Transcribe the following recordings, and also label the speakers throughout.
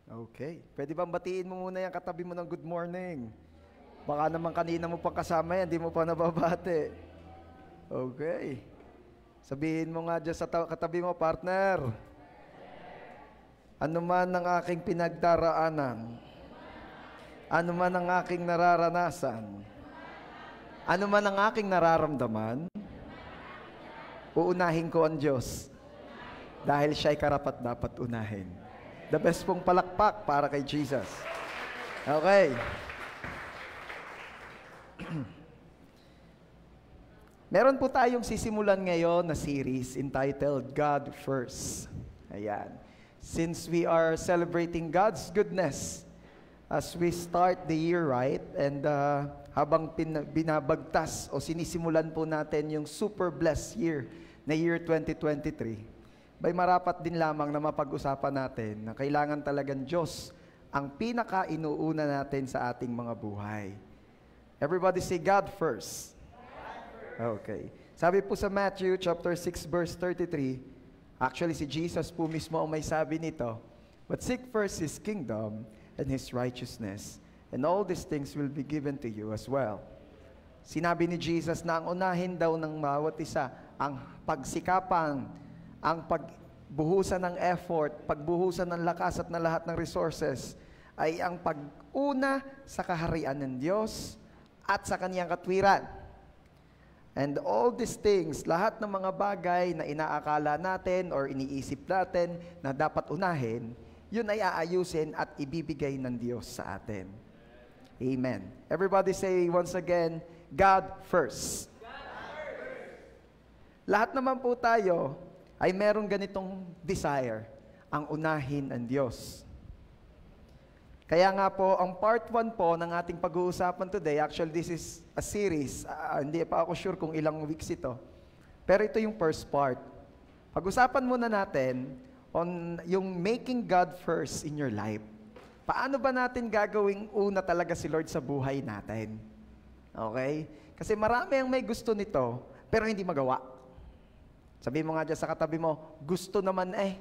Speaker 1: Okay. Pwede bang batiin mo muna yung katabi mo ng good morning? Baka naman kanina mo pang kasama yan, di mo pa nababate. Okay. Sabihin mo nga dyan sa katabi mo, partner. Ano man ang aking pinagdaraanan, ano man ang aking nararanasan, ano man ang aking nararamdaman, uunahin ko ang Diyos dahil siya'y karapat dapat unahin. The best pong palakpak para kay Jesus. Okay. Meron po tayong sisimulan ngayon na series entitled God First. Ayan. Since we are celebrating God's goodness as we start the year right, and habang binabagtas o sinisimulan po natin yung super blessed year na year 2023, may marapat din lamang na mapag-usapan natin na kailangan talagang Diyos ang pinaka-inuuna natin sa ating mga buhay. Everybody say God first. Okay. Sabi po sa Matthew chapter 6 verse 33, actually si Jesus po mismo ang may sabi nito, "But seek first His kingdom and His righteousness, and all these things will be given to you as well." Sinabi ni Jesus na ang unahin daw ng bawat isa, ang pagsikapan, ang pagbuhusan ng effort, pagbuhusan ng lakas at na lahat ng resources, ay ang pag-una sa kaharian ng Diyos at sa Kaniyang katwiran. And all these things, lahat ng mga bagay na inaakala natin or iniisip natin na dapat unahin, yun ay aayusin at ibibigay ng Diyos sa atin. Amen. Everybody say once again, God first. God first. Lahat naman po tayo ay merong ganitong desire, ang unahin ang Diyos. Kaya nga po, ang part 1 po ng ating pag-uusapan today, actually this is a series, hindi pa ako sure kung ilang weeks ito, pero ito yung first part. Pag-usapan muna natin on yung making God first in your life. Paano ba natin gagawing una talaga si Lord sa buhay natin? Okay? Kasi marami ang may gusto nito, pero hindi magawa. Sabi mo nga dyan sa katabi mo, gusto naman eh.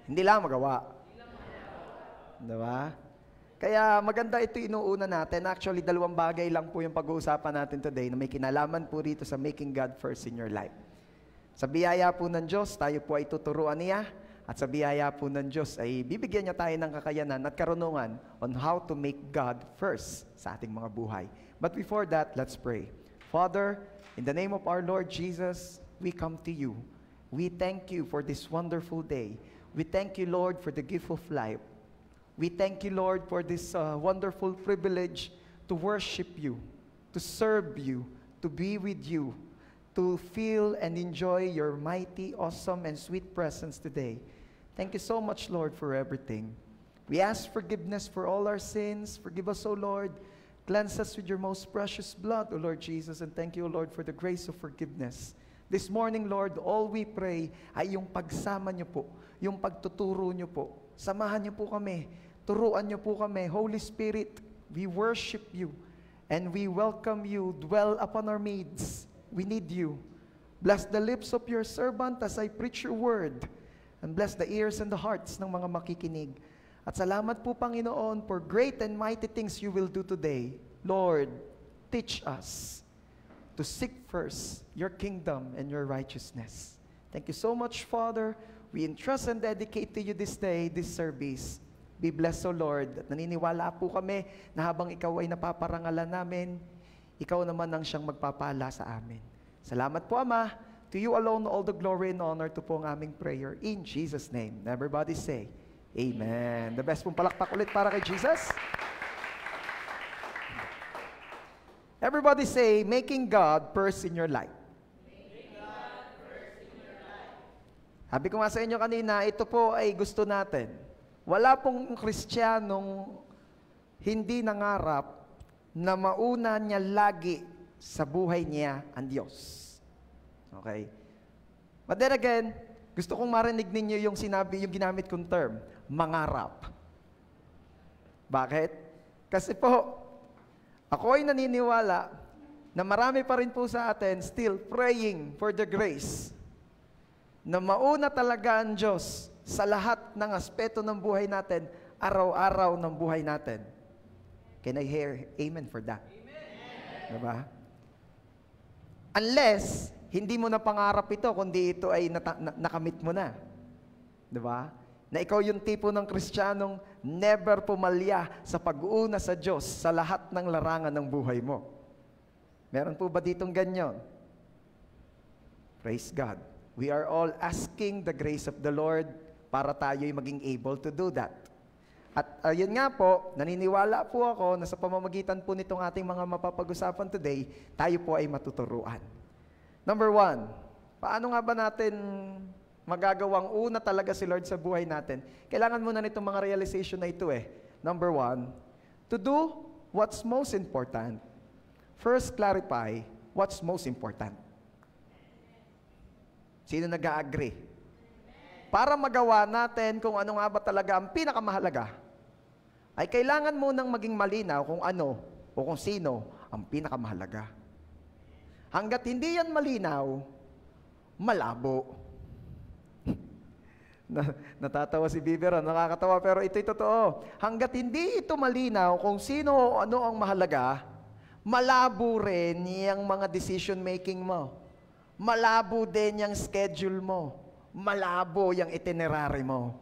Speaker 1: Hindi lang magawa. Diba? Kaya maganda ito inuuna natin. Actually, 2 bagay lang po yung pag-uusapan natin today na may kinalaman po rito sa making God first in your life. Sa biyaya po ng Diyos, tayo po ay tuturuan niya. At sa biyaya po ng Diyos ay bibigyan niya tayo ng kakayanan at karunungan on how to make God first sa ating mga buhay. But before that, let's pray. Father, in the name of our Lord Jesus, we come to you. We thank you for this wonderful day. We thank you, Lord, for the gift of life. We thank you, Lord, for this wonderful privilege to worship you, to serve you, to be with you, to feel and enjoy your mighty, awesome, and sweet presence today. Thank you so much, Lord, for everything. We ask forgiveness for all our sins. Forgive us, O Lord. Cleanse us with your most precious blood, O Lord Jesus, and thank you, O Lord, for the grace of forgiveness. This morning, Lord, all we pray ay yung pagsama niyo po, yung pagtuturo niyo po. Samahan niyo po kami, turuan niyo po kami. Holy Spirit, we worship you, and we welcome you. Dwell upon our midst. We need you. Bless the lips of your servant as I preach your word, and bless the ears and the hearts ng mga makikinig. At salamat po, Panginoon, for great and mighty things you will do today. Lord, teach us to seek first your kingdom and your righteousness. Thank you so much, Father. We entrust and dedicate to you this day, this service. Be blessed, O Lord. At naniniwala po kami na habang ikaw ay napaparangalan namin, ikaw naman ang siyang magpapala sa amin. Salamat po, Ama. To you alone all the glory and honor. To po ang aming prayer. In Jesus' name. Everybody say, Amen. The best pong palakpak ulit para kay Jesus. Everybody say, making God first in your life. Making God first in your life. Sabi ko nga sa inyo kanina, ito po ay gusto natin. Wala pong Kristiyanong hindi nangarap na mauna niya lagi sa buhay niya ang Diyos. Okay? But then again, gusto kong marinig ninyo yung sinabi, yung ginamit kong term, mangarap. Bakit? Kasi po, ako ay naniniwala na marami pa rin po sa atin still praying for the grace na mauna talaga ang Diyos sa lahat ng aspeto ng buhay natin, araw-araw ng buhay natin. Can I hear amen for that? Amen. Diba? Unless, hindi mo na pangarap ito, kundi ito ay nakamit mo na. Diba? Na ikaw yung tipo ng Kristiyanong never pumalya sa pag-uuna sa Diyos sa lahat ng larangan ng buhay mo. Meron po ba ditong ganyan? Praise God. We are all asking the grace of the Lord para tayo'y maging able to do that. At yun nga po, naniniwala po ako na sa pamamagitan po nitong ating mga mapapag-usapan today, tayo po ay matuturuan. Number 1, paano nga ba natin magagawang una talaga si Lord sa buhay natin? Kailangan muna nitong mga realization na ito eh. Number 1, to do what's most important. First, clarify what's most important. Sino nag-a-agree? Para magawa natin kung ano nga ba talaga ang pinakamahalaga, ay kailangan munang maging malinaw kung ano o kung sino ang pinakamahalaga. Hanggat hindi yan malinaw, malabo. Natatawa si Bibera, nakakatawa, pero ito'y totoo. Hanggat hindi ito malinaw kung sino o ano ang mahalaga, malabo rin yung mga decision making mo. Malabo din yung schedule mo. Malabo yung itinerary mo.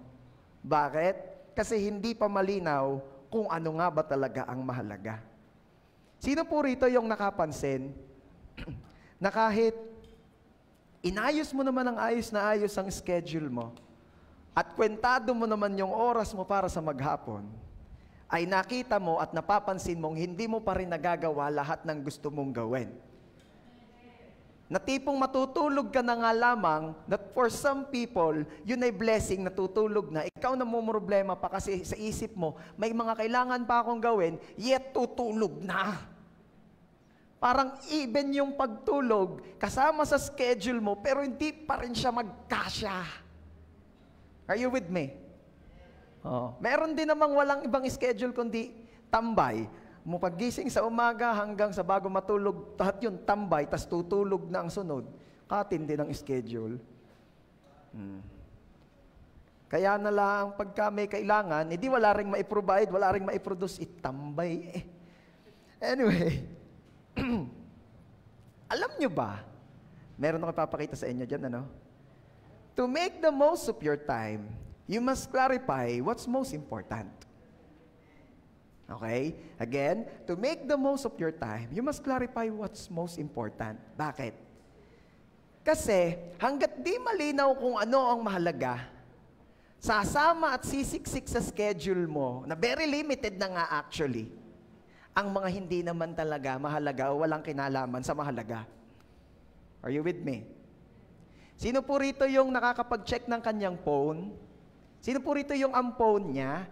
Speaker 1: Bakit? Kasi hindi pa malinaw kung ano nga ba talaga ang mahalaga. Sino po rito yung nakapansin na kahit inayos mo naman ang ayos na ayos ang schedule mo, at kwentado mo naman yung oras mo para sa maghapon, ay nakita mo at napapansin mong hindi mo pa rin nagagawa lahat ng gusto mong gawin. Na tipong matutulog ka na nga lamang, that for some people, yun ay blessing, natutulog na. Ikaw na mo problema pa kasi sa isip mo, may mga kailangan pa akong gawin, yet tutulog na. Parang even yung pagtulog, kasama sa schedule mo, pero hindi pa rin siya magkasya. Are you with me? Oh. Meron din namang walang ibang schedule kundi tambay. Mo paggising sa umaga hanggang sa bago matulog, lahat yun tambay, tas tutulog na ang sunod. Katindi ng schedule. Kaya na lang pagka may kailangan, hindi wala ring maiprovide, wala ring maiproduce, itambay. Anyway, alam nyo ba, meron akong papakita sa inyo dyan, ano? To make the most of your time, you must clarify what's most important. Okay? Again, to make the most of your time, you must clarify what's most important. Bakit? Kasi, hanggat di malinaw kung ano ang mahalaga, sasama at sisiksik sa schedule mo, na very limited na nga actually, ang mga hindi naman talaga mahalaga o walang kinalaman sa mahalaga. Are you with me? Sino po rito yung nakakapag-check ng kanyang phone? Sino po rito yung ang phone niya?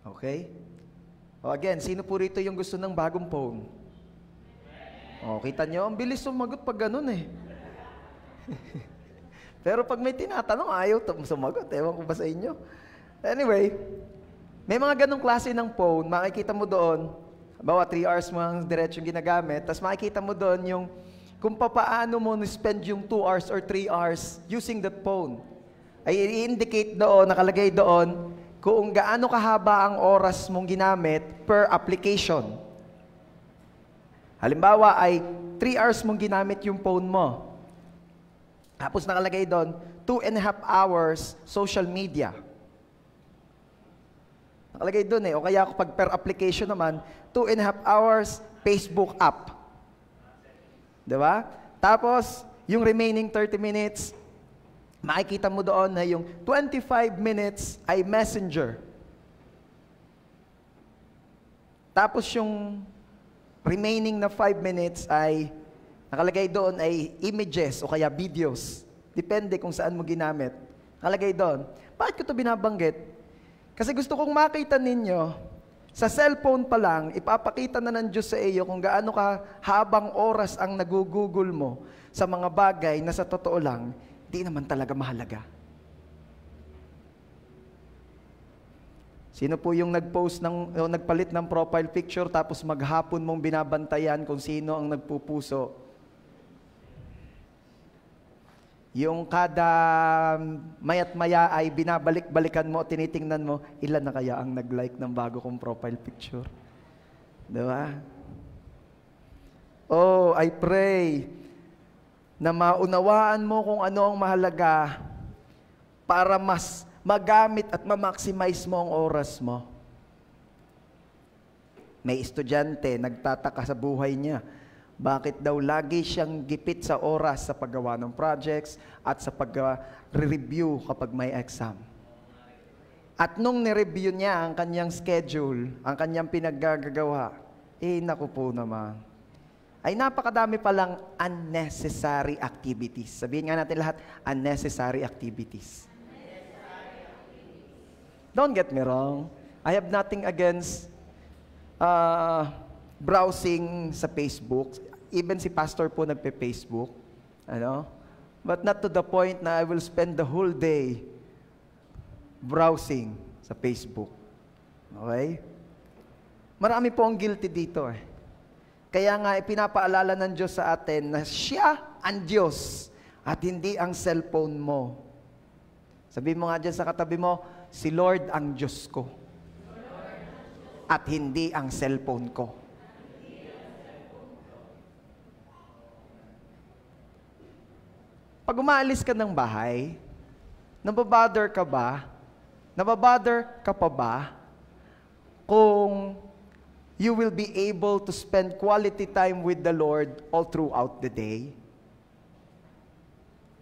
Speaker 1: Okay? O again, sino po rito yung gusto ng bagong phone? O, kita nyo, ang bilis sumagot pag ganun eh. Pero pag may tinatanong, ayaw sumagot. Ewan ko ba sa inyo? Anyway, may mga ganong klase ng phone, makikita mo doon, bawa 3 hours mo ang diretsong ginagamit, tapos makikita mo doon yung kung paano mo spend yung 2 hours or 3 hours using that phone. Ay i-indicate doon, nakalagay doon, kung gaano kahaba ang oras mong ginamit per application. Halimbawa ay 3 hours mong ginamit yung phone mo. Tapos nakalagay doon, 2.5 hours social media. Nakalagay doon eh. O kaya kapag per application naman, 2.5 hours Facebook app. Diba? Tapos, yung remaining 30 minutes, makikita mo doon na yung 25 minutes ay messenger. Tapos yung remaining na 5 minutes ay nakalagay doon ay images o kaya videos. Depende kung saan mo ginamit. Nakalagay doon. Bakit ko ito binabanggit? Kasi gusto kong makita ninyo, sa cellphone pa lang, ipapakita na ng Diyos sa iyo kung gaano ka habang oras ang nagugugol mo sa mga bagay na sa totoo lang, di naman talaga mahalaga. Sino po yung nagpost o nagpalit ng profile picture tapos maghapon mong binabantayan kung sino ang nagpupuso? Yung kada mayat maya ay binabalik-balikan mo, tinitingnan mo, ilan na kaya ang nag-like ng bago kong profile picture? Diba? Oh, I pray na maunawaan mo kung ano ang mahalaga para mas magamit at ma-maximize mo ang oras mo. May estudyante, nagtataka sa buhay niya. Bakit daw lagi siyang gipit sa oras sa paggawa ng projects at sa pag-review kapag may exam? At nung nireview niya ang kanyang schedule, ang kanyang pinaggagawa, naku po naman, ay napakadami palang unnecessary activities. Sabihin nga natin lahat, unnecessary activities. Don't get me wrong. I have nothing against browsing sa Facebook. Even si pastor po nagpe-Facebook. But not to the point na I will spend the whole day browsing sa Facebook. Okay? Marami po ang guilty dito eh. Kaya nga ipinapaalala ng Diyos sa atin na siya ang Diyos at hindi ang cellphone mo. Sabihin mo nga dyan sa katabi mo, si Lord ang Diyos ko at hindi ang cellphone ko. Pag umaalis ka ng bahay, nababother ka ba? Nababother ka pa ba kung you will be able to spend quality time with the Lord all throughout the day?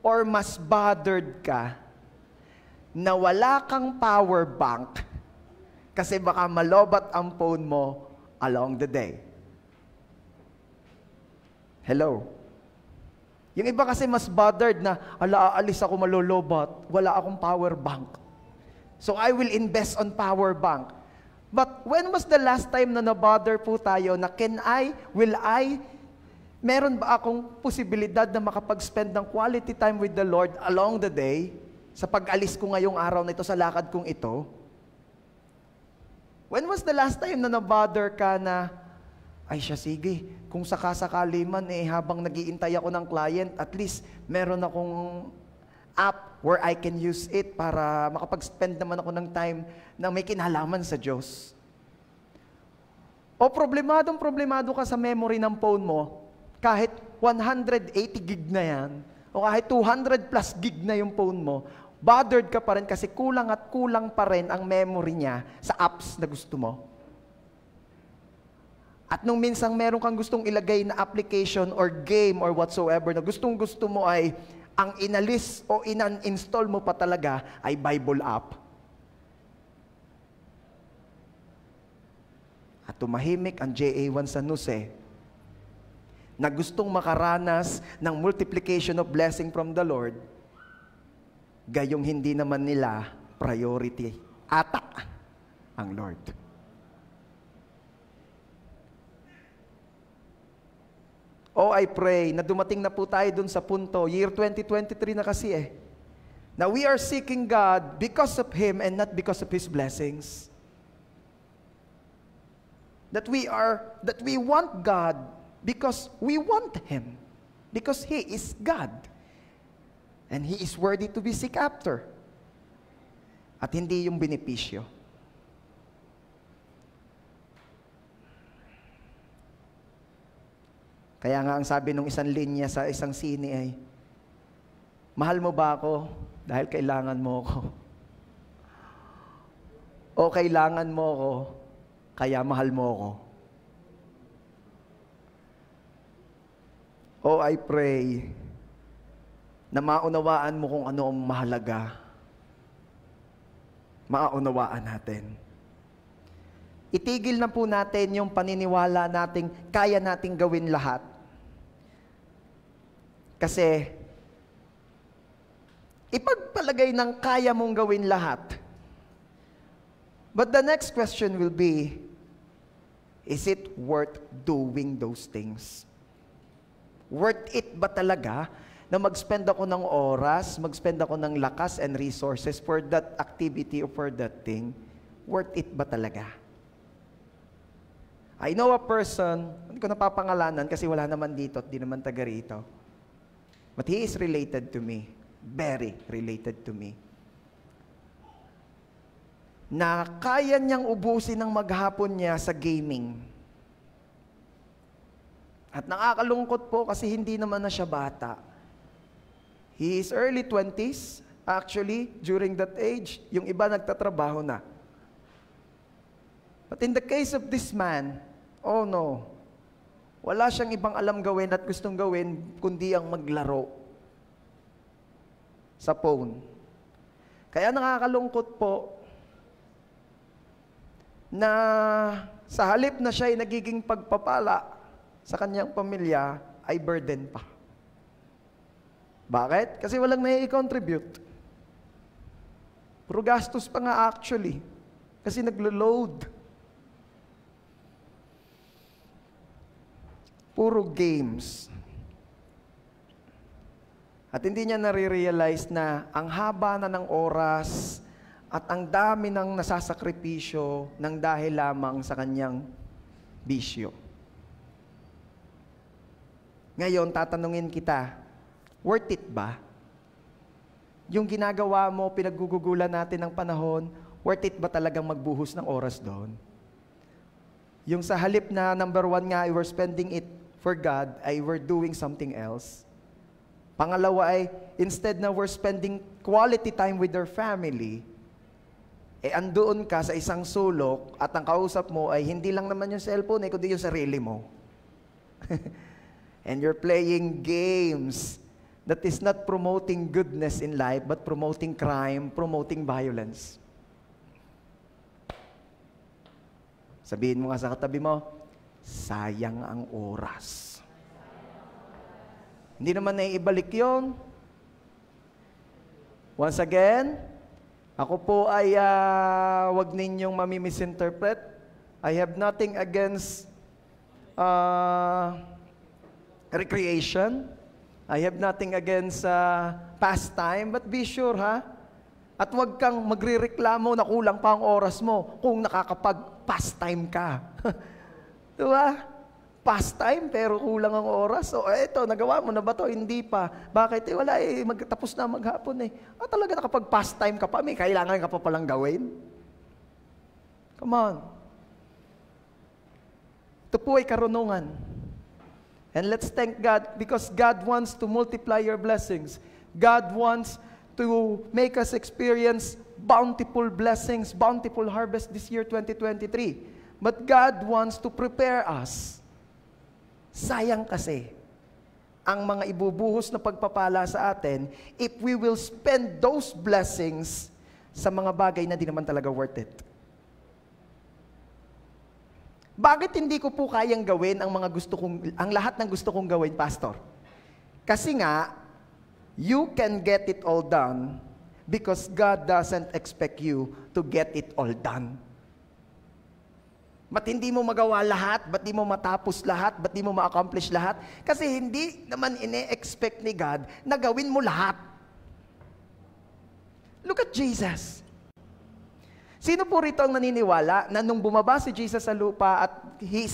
Speaker 1: Or mas bothered ka na wala kang power bank kasi baka malobat ang phone mo along the day? Hello? Yung iba kasi mas bothered na, aalis ako malolobat, wala akong power bank. So I will invest on power bank. But when was the last time na na-bother po tayo na meron ba akong posibilidad na makapag-spend ng quality time with the Lord along the day sa pag-alis ko ngayong araw na ito, sa lakad kong ito? When was the last time na na-bother ka na, ay siya, sige, kung sakasakali man habang nag-iintay ako ng client, at least meron akong app where I can use it para makapag-spend naman ako ng time na may kinalaman sa Diyos. O problemado ka sa memory ng phone mo, kahit 180 gig na yan, o kahit 200 plus gig na yung phone mo, bothered ka pa rin kasi kulang at kulang pa rin ang memory niya sa apps na gusto mo. At nung minsang meron kang gustong ilagay na application or game or whatsoever na gustong-gusto mo ay ang inalis o inan-install mo pa talaga ay Bible app. At tumahimik ang JA1 San Jose na gustong makaranas ng multiplication of blessing from the Lord, gayong hindi naman nila priority ata ang Lord. Oh, I pray na dumating na po tayo dun sa punto, year 2023 na kasi na we are seeking God because of Him and not because of His blessings. That we want God because we want Him. Because He is God. And He is worthy to be seek after. At hindi yung benepisyo. Kaya nga ang sabi ng isang linya sa isang sine ay, mahal mo ba ako dahil kailangan mo ako? O kailangan mo ako kaya mahal mo ako? Oh, I pray na maunawaan mo kung ano ang mahalaga. Maunawaan natin. Itigil na po natin yung paniniwala nating kaya nating gawin lahat. Kasi, ipagpalagay ng kaya mong gawin lahat. But the next question will be, is it worth doing those things? Worth it ba talaga na mag-spend ako ng oras, mag-spend ako ng lakas and resources for that activity or for that thing? Worth it ba talaga? I know a person, hindi ko napapangalanan kasi wala naman dito at di naman taga rito. But he is related to me. Very related to me. Na kaya niyang ubusin ng maghapon niya sa gaming. At nakakalungkot po kasi hindi naman na siya bata. He is early 20s. Actually, during that age, yung iba nagtatrabaho na. But in the case of this man, oh no, wala siyang ibang alam gawin at gustong gawin kundi ang maglaro sa phone. Kaya nakakalungkot po na sa halip na siya ay nagiging pagpapala sa kanyang pamilya, ay burden pa. Bakit? Kasi walang nai-contribute. Puro gastos pa nga actually. Kasi naglo-load. Puro games. At hindi niya nare-realize na ang haba na ng oras at ang dami ng nasasakripisyo ng dahil lamang sa kanyang bisyo. Ngayon, tatanungin kita, worth it ba? Yung ginagawa mo, pinaggugugulan natin ng panahon, worth it ba talagang magbuhos ng oras doon? Yung sa halip na number 1 nga, we're spending it for God, ay we're doing something else. Pangalawa ay, instead na we're spending quality time with our family, andoon ka sa isang sulok at ang kausap mo ay hindi lang naman yung cellphone, kundi yung sarili mo. And you're playing games that is not promoting goodness in life, but promoting crime, promoting violence. Sabihin mo nga sa katabi mo, sayang ang oras. Hindi naman naiibalik yun. Once again, ako po ay wag ninyong mamimisinterpret. I have nothing against recreation. I have nothing against pastime, but be sure at wag kang magrereklamo na kulang pa ang oras mo kung nakakapag-pastime ka. Diba? Pastime pero kulang ang oras. So eto, nagawa mo na ba to? Hindi pa. Bakit? Wala magtapos na maghapon talaga nakapag-pastime ka pa, may kailangan ka pa palang gawin. Come on. Ito po ay karunungan. And let's thank God because God wants to multiply your blessings. God wants to make us experience bountiful blessings, bountiful harvest this year 2023. But God wants to prepare us. Sayang kasi ang mga ibubuhos na pagpapala sa atin if we will spend those blessings sa mga bagay na di naman talaga worth it. Bakit hindi ko po kayang gawin ang lahat ng gusto kong gawin, Pastor? Kasi nga, you can get it all done because God doesn't expect you to get it all done. Ba't hindi mo magawa lahat? Ba't di mo matapos lahat? Ba't di mo ma-accomplish lahat? Kasi hindi naman ine-expect ni God na gawin mo lahat. Look at Jesus. Sino po rito ang naniniwala na nung bumaba si Jesus sa lupa at he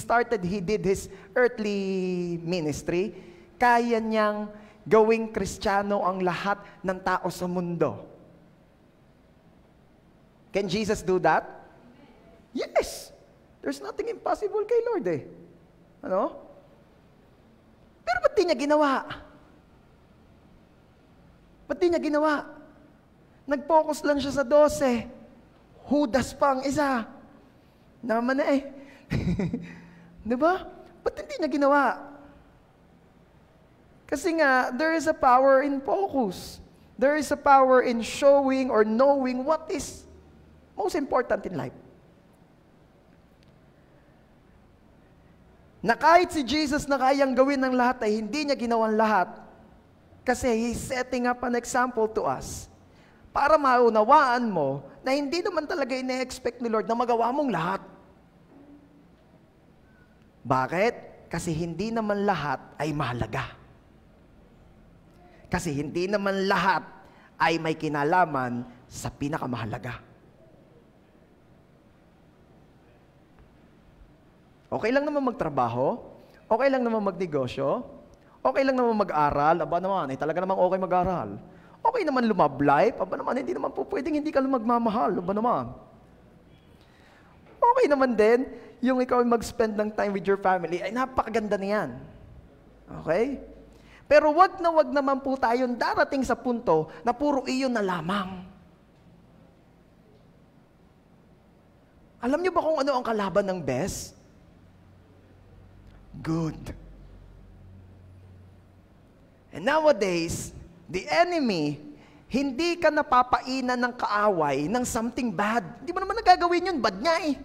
Speaker 1: did his earthly ministry, kaya niyang gawing Kristiyano ang lahat ng tao sa mundo? Can Jesus do that? Yes. There's nothing impossible kay Lord eh. Ano? Pero ba't di niya ginawa? Ba't di niya ginawa? Nag-focus lang siya sa 12. Judas pa ang isa. Naman na eh. Diba? Ba't hindi niya ginawa? Kasi nga, there is a power in focus. There is a power in showing or knowing what is most important in life. Na kahit si Jesus na kayang gawin ng lahat ay hindi niya ginawan lahat kasi He's setting up an example to us para maunawaan mo na hindi naman talaga ine-expect ni Lord na magawa mong lahat. Bakit? Kasi hindi naman lahat ay mahalaga. Kasi hindi naman lahat ay may kinalaman sa pinakamahalaga. Okay lang naman magtrabaho, okay lang naman magnegosyo, okay lang naman mag-aral, aba naman, talaga namang okay mag-aral. Okay naman love life, aba naman, hindi naman po pwedeng hindi ka magmamahal, aba naman. Okay naman din, yung ikaw mag-spend ng time with your family, ay napakaganda niyan. Okay? Pero wag naman po tayong darating sa punto na puro iyon na lamang. Alam niyo ba kung ano ang kalaban ng best? Good. And nowadays, the enemy, hindi ka napapainan ng kaaway ng something bad. Hindi mo naman nagagawin yun, bad nga eh.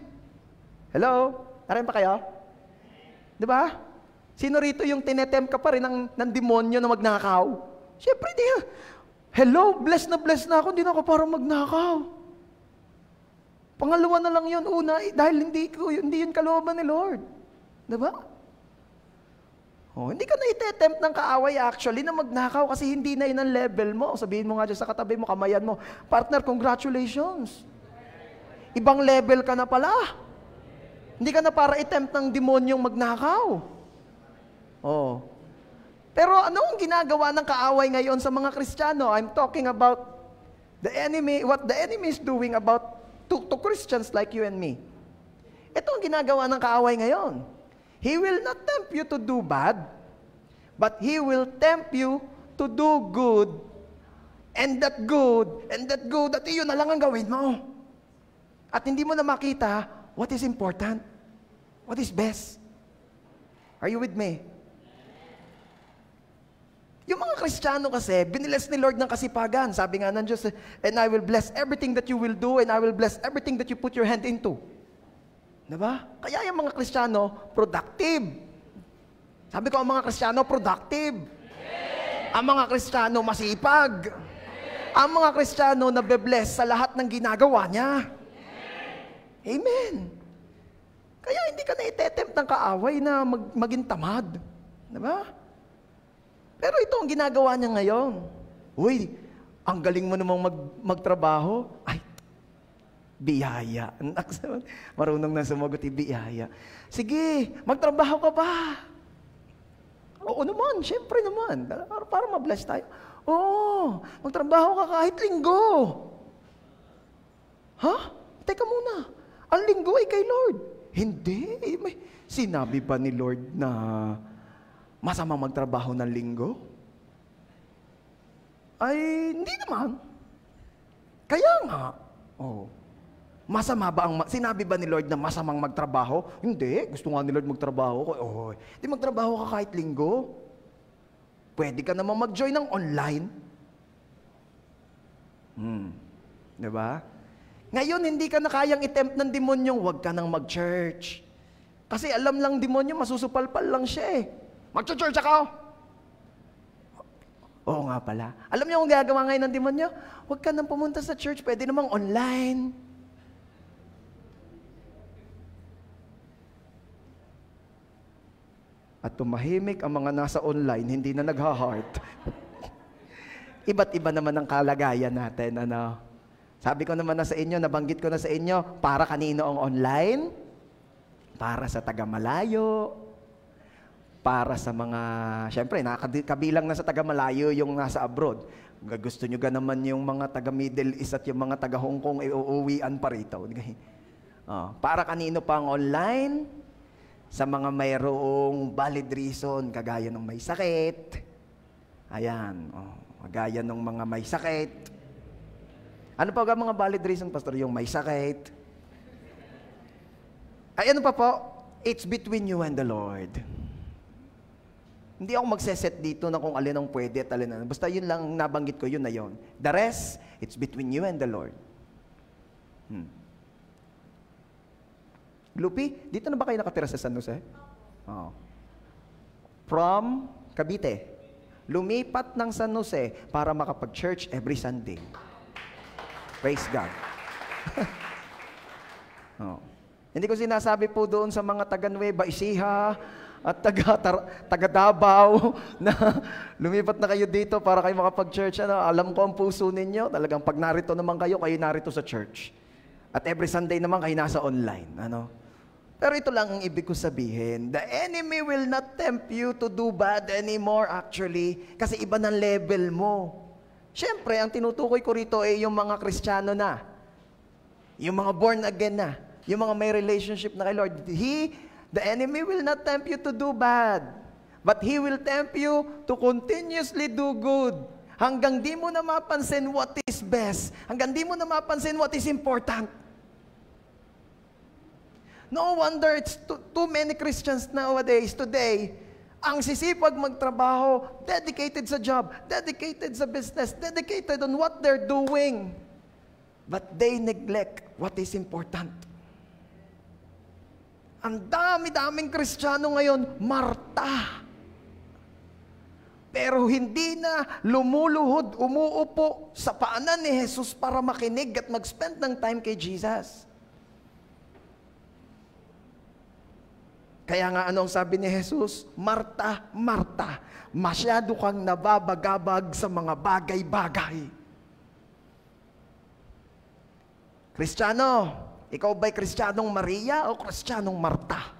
Speaker 1: Hello? Narin pa kayo? Di ba? Sino rito yung tinetempt ka pa rin ng demonyo na magnakaw? Siyempre, di. Hello, blessed na ako, hindi na ako para magnakaw. Pangalawa na lang yun, una, dahil hindi yun kalooban ni Lord. Di ba? Oh, hindi ka na itetempt ng kaaway actually na magnakaw kasi hindi na yun ang level mo. Sabihin mo nga dyan sa katabi mo, kamayan mo, partner, congratulations. Ibang level ka na pala. Hindi ka na para itempt ng demonyong magnakaw. Oh. Pero ano ang ginagawa ng kaaway ngayon sa mga Kristiyano? I'm talking about the enemy, what the enemy is doing about to Christians like you and me. Ito ang ginagawa ng kaaway ngayon. He will not tempt you to do bad, but He will tempt you to do good, and that good, at iyon na lang ang gawin mo. At hindi mo na makita what is important, what is best. Are you with me? Yung mga Kristiyano kasi, biniles ni Lord ng kasipagan. Sabi nga ng Diyos, and I will bless everything that you will do, and I will bless everything that you put your hand into. Diba? Kaya yung mga Kristiyano, productive. Sabi ko, ang mga Kristiyano, productive. Ang mga Kristiyano, masipag. Ang mga Kristiyano, nabe-bless sa lahat ng ginagawa niya. Amen. Kaya hindi ka na itetempt ng kaaway na maging tamad. Diba? Pero ito ang ginagawa niya ngayon. Uy, ang galing mo namang magtrabaho. Ay, biyaya. Marunong na sumagot, biyaya. Sige, magtrabaho ka ba? Oo naman, syempre naman. Para ma-bless tayo. Oo, magtrabaho ka kahit linggo. Ha? Teka muna. Ang linggo ay kay Lord. Hindi. Sinabi ba ni Lord na masama magtrabaho ng linggo? Ay, hindi naman. Kaya nga. Oh. Masama ba sinabi ba ni Lord na masamang magtrabaho? Hindi. Gusto nga ni Lord magtrabaho. Oh, di magtrabaho ka kahit linggo. Pwede ka naman mag-join ng online. Diba? Ngayon, hindi ka na kayang itempt ng demonyong, huwag ka nang mag-church. Kasi alam lang demonyo, masusupalpal lang siya eh. Mag-church ako! Oo nga pala. Alam niyo kung gagawa ngayon ng demonyo? Huwag ka nang pumunta sa church, pwede namang online. At tumahimik ang mga nasa online, hindi na nagha-heart. Iba't iba naman ang kalagayan natin. Ano? Sabi ko naman na sa inyo, nabanggit ko na sa inyo, para kanino ang online? Para sa taga-malayo, para sa mga, syempre, kabilang na sa taga-malayo yung nasa abroad. Gusto nyo naman yung mga taga-Middle East at yung mga taga-Hong Kong, uuwian pa rito. Para kanino pa ang online? Sa mga mayroong valid reason, kagaya ng may sakit. Ayan, kagaya ng mga may sakit. Ano pa ang mga valid reason, Pastor? Yung may sakit. Ay, ano pa po? It's between you and the Lord. Hindi ako magseset dito na kung alin ang pwede at alin ang. Basta yun lang nabanggit ko, yun na yun. The rest, it's between you and the Lord. Lupi, dito na ba kayo nakatira sa San Jose? From Cavite. Lumipat ng San Jose para makapag-church every Sunday. Praise God. Hindi ko sinasabi po doon sa mga taga Nueva Ecija at taga Davao na lumipat na kayo dito para kayo makapag-church. Alam ko ang puso ninyo. Talagang pag narito naman kayo narito sa church. At every Sunday naman kayo nasa online. Pero ito lang ang ibig ko sabihin. The enemy will not tempt you to do bad anymore actually. Kasi iba ng level mo. Siyempre, ang tinutukoy ko rito ay yung mga Kristiyano na. Yung mga born again na. Yung mga may relationship na kay Lord. The enemy will not tempt you to do bad. But he will tempt you to continuously do good. Hanggang di mo na mapansin what is best. Hanggang di mo na mapansin what is important. No wonder it's too many Christians nowadays, today, ang sisipag magtrabaho, dedicated sa job, dedicated sa business, dedicated on what they're doing. But they neglect what is important. Ang dami-daming Kristiyano ngayon, Marta. Pero hindi na lumuluhod, umuupo sa paanan ni Jesus para makinig at mag-spend ng time kay Jesus. Kaya nga anong sabi ni Jesus? Marta, Marta, masyado kang nababagabag sa mga bagay-bagay. Kristiyano, ikaw ba'y Kristiyanong Maria o Kristiyanong Marta?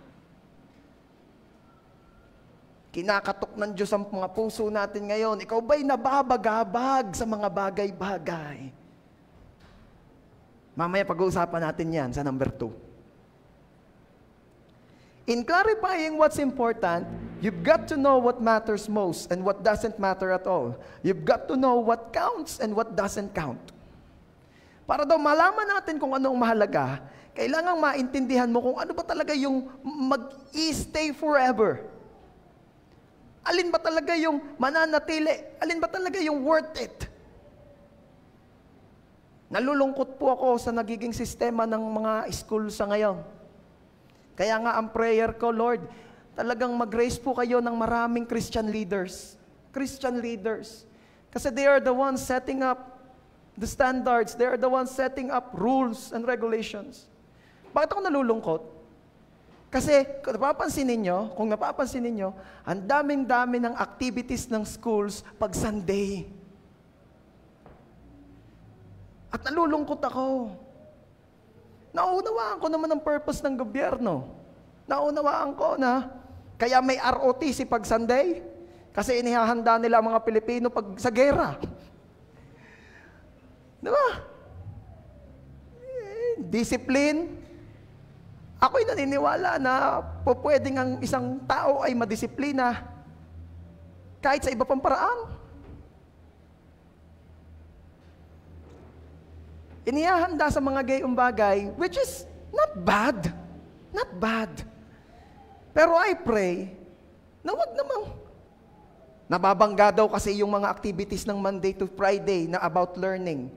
Speaker 1: Kinakatok ng Diyos ang mga puso natin ngayon. Ikaw ba'y nababagabag sa mga bagay-bagay? Mamaya pag-uusapan natin yan sa number 2. In clarifying what's important, you've got to know what matters most and what doesn't matter at all. You've got to know what counts and what doesn't count. Para daw malaman natin kung ano ang mahalaga, kailangang maintindihan mo kung ano ba talaga yung mag-i-stay forever. Alin ba talaga yung mananatili? Alin ba talaga yung worth it? Nalulungkot po ako sa nagiging sistema ng mga school sa ngayon. Kaya nga ang prayer ko, Lord, talagang mag-raise po kayo ng maraming Christian leaders. Christian leaders. Kasi they are the ones setting up the standards. They are the ones setting up rules and regulations. Bakit ako nalulungkot? Kasi kung napapansin ninyo, ang daming-dami ng activities ng schools pag Sunday. At nalulungkot ako. Naunawaan ko naman ang purpose ng gobyerno. Naunawaan ko na kaya may ROTC pag Sunday. Kasi inihahanda nila ang mga Pilipino pag sa gera. Diba? Discipline. Ako'y naniniwala na pwedeng ang isang tao ay madisiplina kahit sa iba pang paraan. Inihahanda sa mga gayong bagay, which is not bad. Not bad. Pero I pray na wag namang nababangga daw kasi yung mga activities ng Monday to Friday na about learning.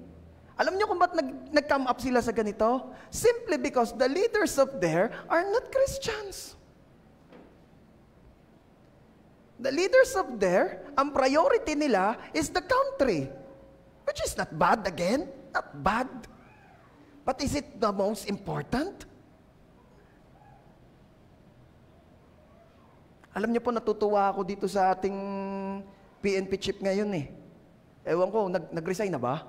Speaker 1: Alam niyo kung ba't nag-come up sila sa ganito? Simply because the leaders of there are not Christians. The leaders of there, ang priority nila is the country. Which is not bad again. Not bad. But is it the most important? Alam niyo po, natutuwa ako dito sa ating PNP chief ngayon eh. Ewan ko, nag-resign na ba?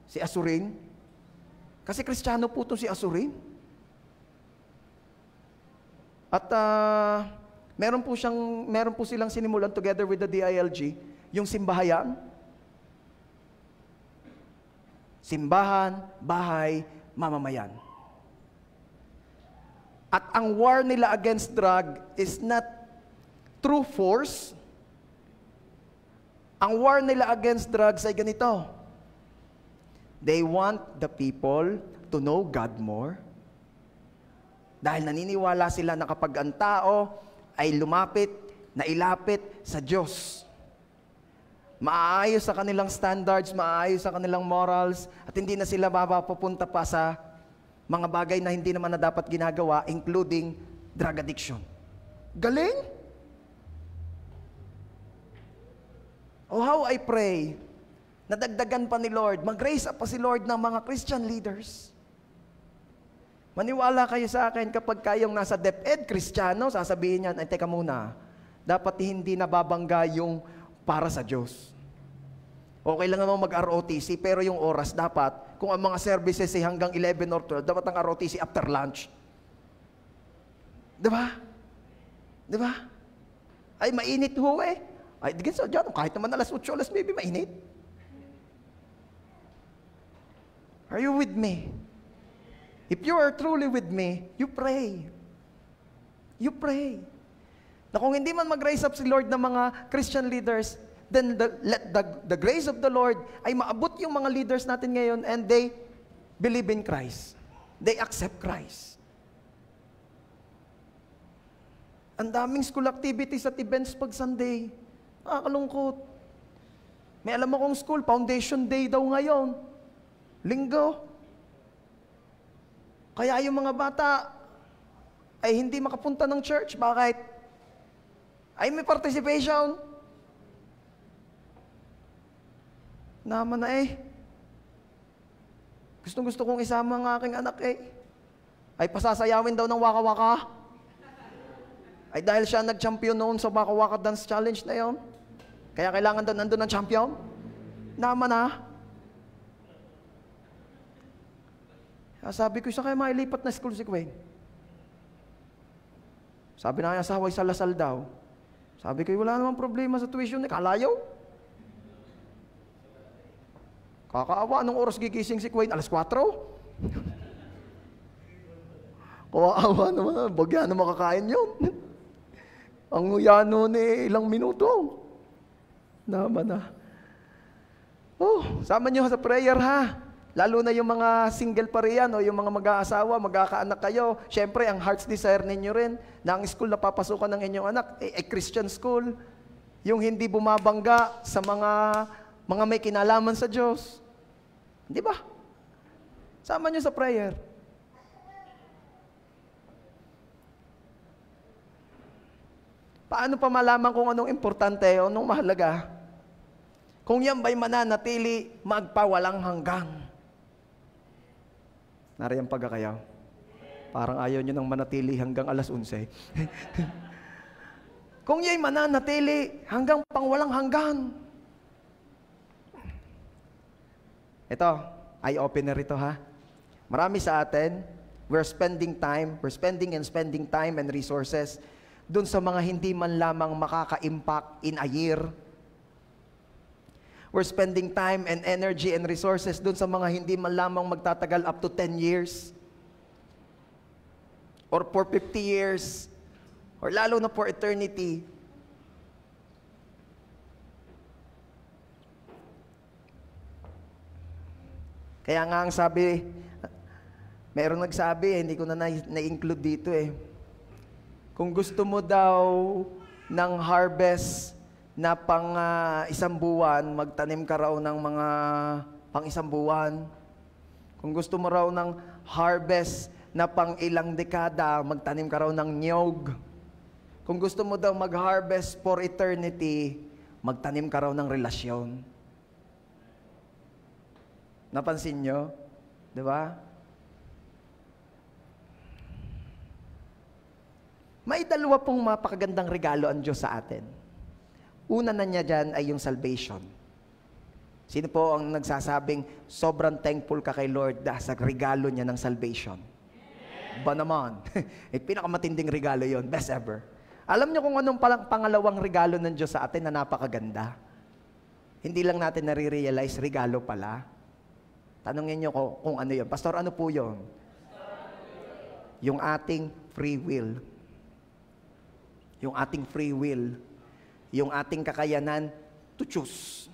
Speaker 1: Si Asurin? Kasi Kristiyano po itong si Asurin. At meron po silang sinimulan together with the DILG, yung simbahayan. Simbahan, bahay, mamamayan. At ang war nila against drug is not through force. Ang war nila against drugs ay ganito. They want the people to know God more. Dahil naniniwala sila na kapag ang tao ay nailapit sa Diyos, maayos sa kanilang standards, maayos sa kanilang morals, at hindi na sila mapapunta pa sa mga bagay na hindi naman na dapat ginagawa, including drug addiction. Galing! Oh, how I pray, nadagdagan pa ni Lord, mag-raise up pa si Lord ng mga Christian leaders. Maniwala kayo sa akin, kapag kayong nasa DepEd, Kristiyano, sasabihin niyan, ay teka muna, dapat hindi nababangga yung para sa Diyos. Okay lang naman mag-ROTC, pero yung oras dapat, kung ang mga services ay hanggang 11 or 12, dapat ang ROTC after lunch. Diba? Diba? Ay, mainit ho eh. Ay, digin sa dyan, kahit naman alas 8, alas maybe mainit. Are you with me? If you are truly with me, you pray. You pray. Na kung hindi man mag-raise up si Lord ng mga Christian leaders, then let the grace of the Lord ay maabot yung mga leaders natin ngayon and they believe in Christ. They accept Christ. Ang daming school activities at events pag Sunday. Nakakalungkot. May alam akong school, Foundation Day daw ngayon. Linggo. Kaya yung mga bata ay hindi makapunta ng church. Bakit? Ay may participation. Naman na eh. Gustong-gusto kong isama ang aking anak eh. Ay pasasayawin daw ng waka-waka. Ay dahil siya nag-champion noon sa waka-waka dance challenge na yon. Kaya kailangan daw nandun ng champion. Naman na. Sabi ko, isa kayo mailipat na school si Queen. Sabi na niya, asawa sa Lasal daw. Sabi ko, wala namang problema sa tuition ni Kalayaw. Kakaawa, anong oras gigising si Queen? Alas 4? Kakaawa naman, bagya na makakain yun. Ang yano ni ilang minuto. Naman na. Oh, sama niyo sa prayer ha. Lalo na yung mga single pa riyan o yung mga mag-aasawa, magkakaanak kayo. Siyempre, ang heart's desire ninyo rin na ang school na papasukan ng inyong anak, Christian school. Yung hindi bumabangga sa mga may kinalaman sa Diyos. Di ba? Sama nyo sa prayer. Paano pa malaman kung anong importante o anong mahalaga? Kung yan ba'y mananatili, magpawalang hanggang. Nariyang pagkakayaw. Parang ayaw nyo nang manatili hanggang alas 11. Kung ya'y mananatili hanggang pangwalang hanggan. Ito, eye-opener ito ha. Marami sa atin, we're spending time and resources dun sa mga hindi man lamang makaka-impact in a year. We're spending time and energy and resources dun sa mga hindi man lamang magtatagal up to 10 years. Or for 50 years. Or lalo na for eternity. Kaya nga ang sabi, mayroong nagsabi, hindi ko na-include dito eh. Kung gusto mo daw ng harvest na pang isang buwan, magtanim ka raw ng mga pang isang buwan. Kung gusto mo raw ng harvest na pang ilang dekada, magtanim ka raw ng niyog. Kung gusto mo daw mag-harvest for eternity, magtanim ka raw ng relasyon. Napansin nyo? Di ba? May dalawa pong mapakagandang regalo ang Diyos sa atin. Una na niya dyan ay yung salvation. Sino po ang nagsasabing sobrang thankful ka kay Lord sa regalo niya ng salvation? Ba naman? Pinakamatinding regalo yon, best ever. Alam niyo kung anong pangalawang regalo ng Diyos sa atin na napakaganda? Hindi lang natin nare-realize, regalo pala. Tanungin niyo kung ano yun. Pastor, ano po yun? Yung ating free will. Yung ating free will. Yung ating kakayanan to choose.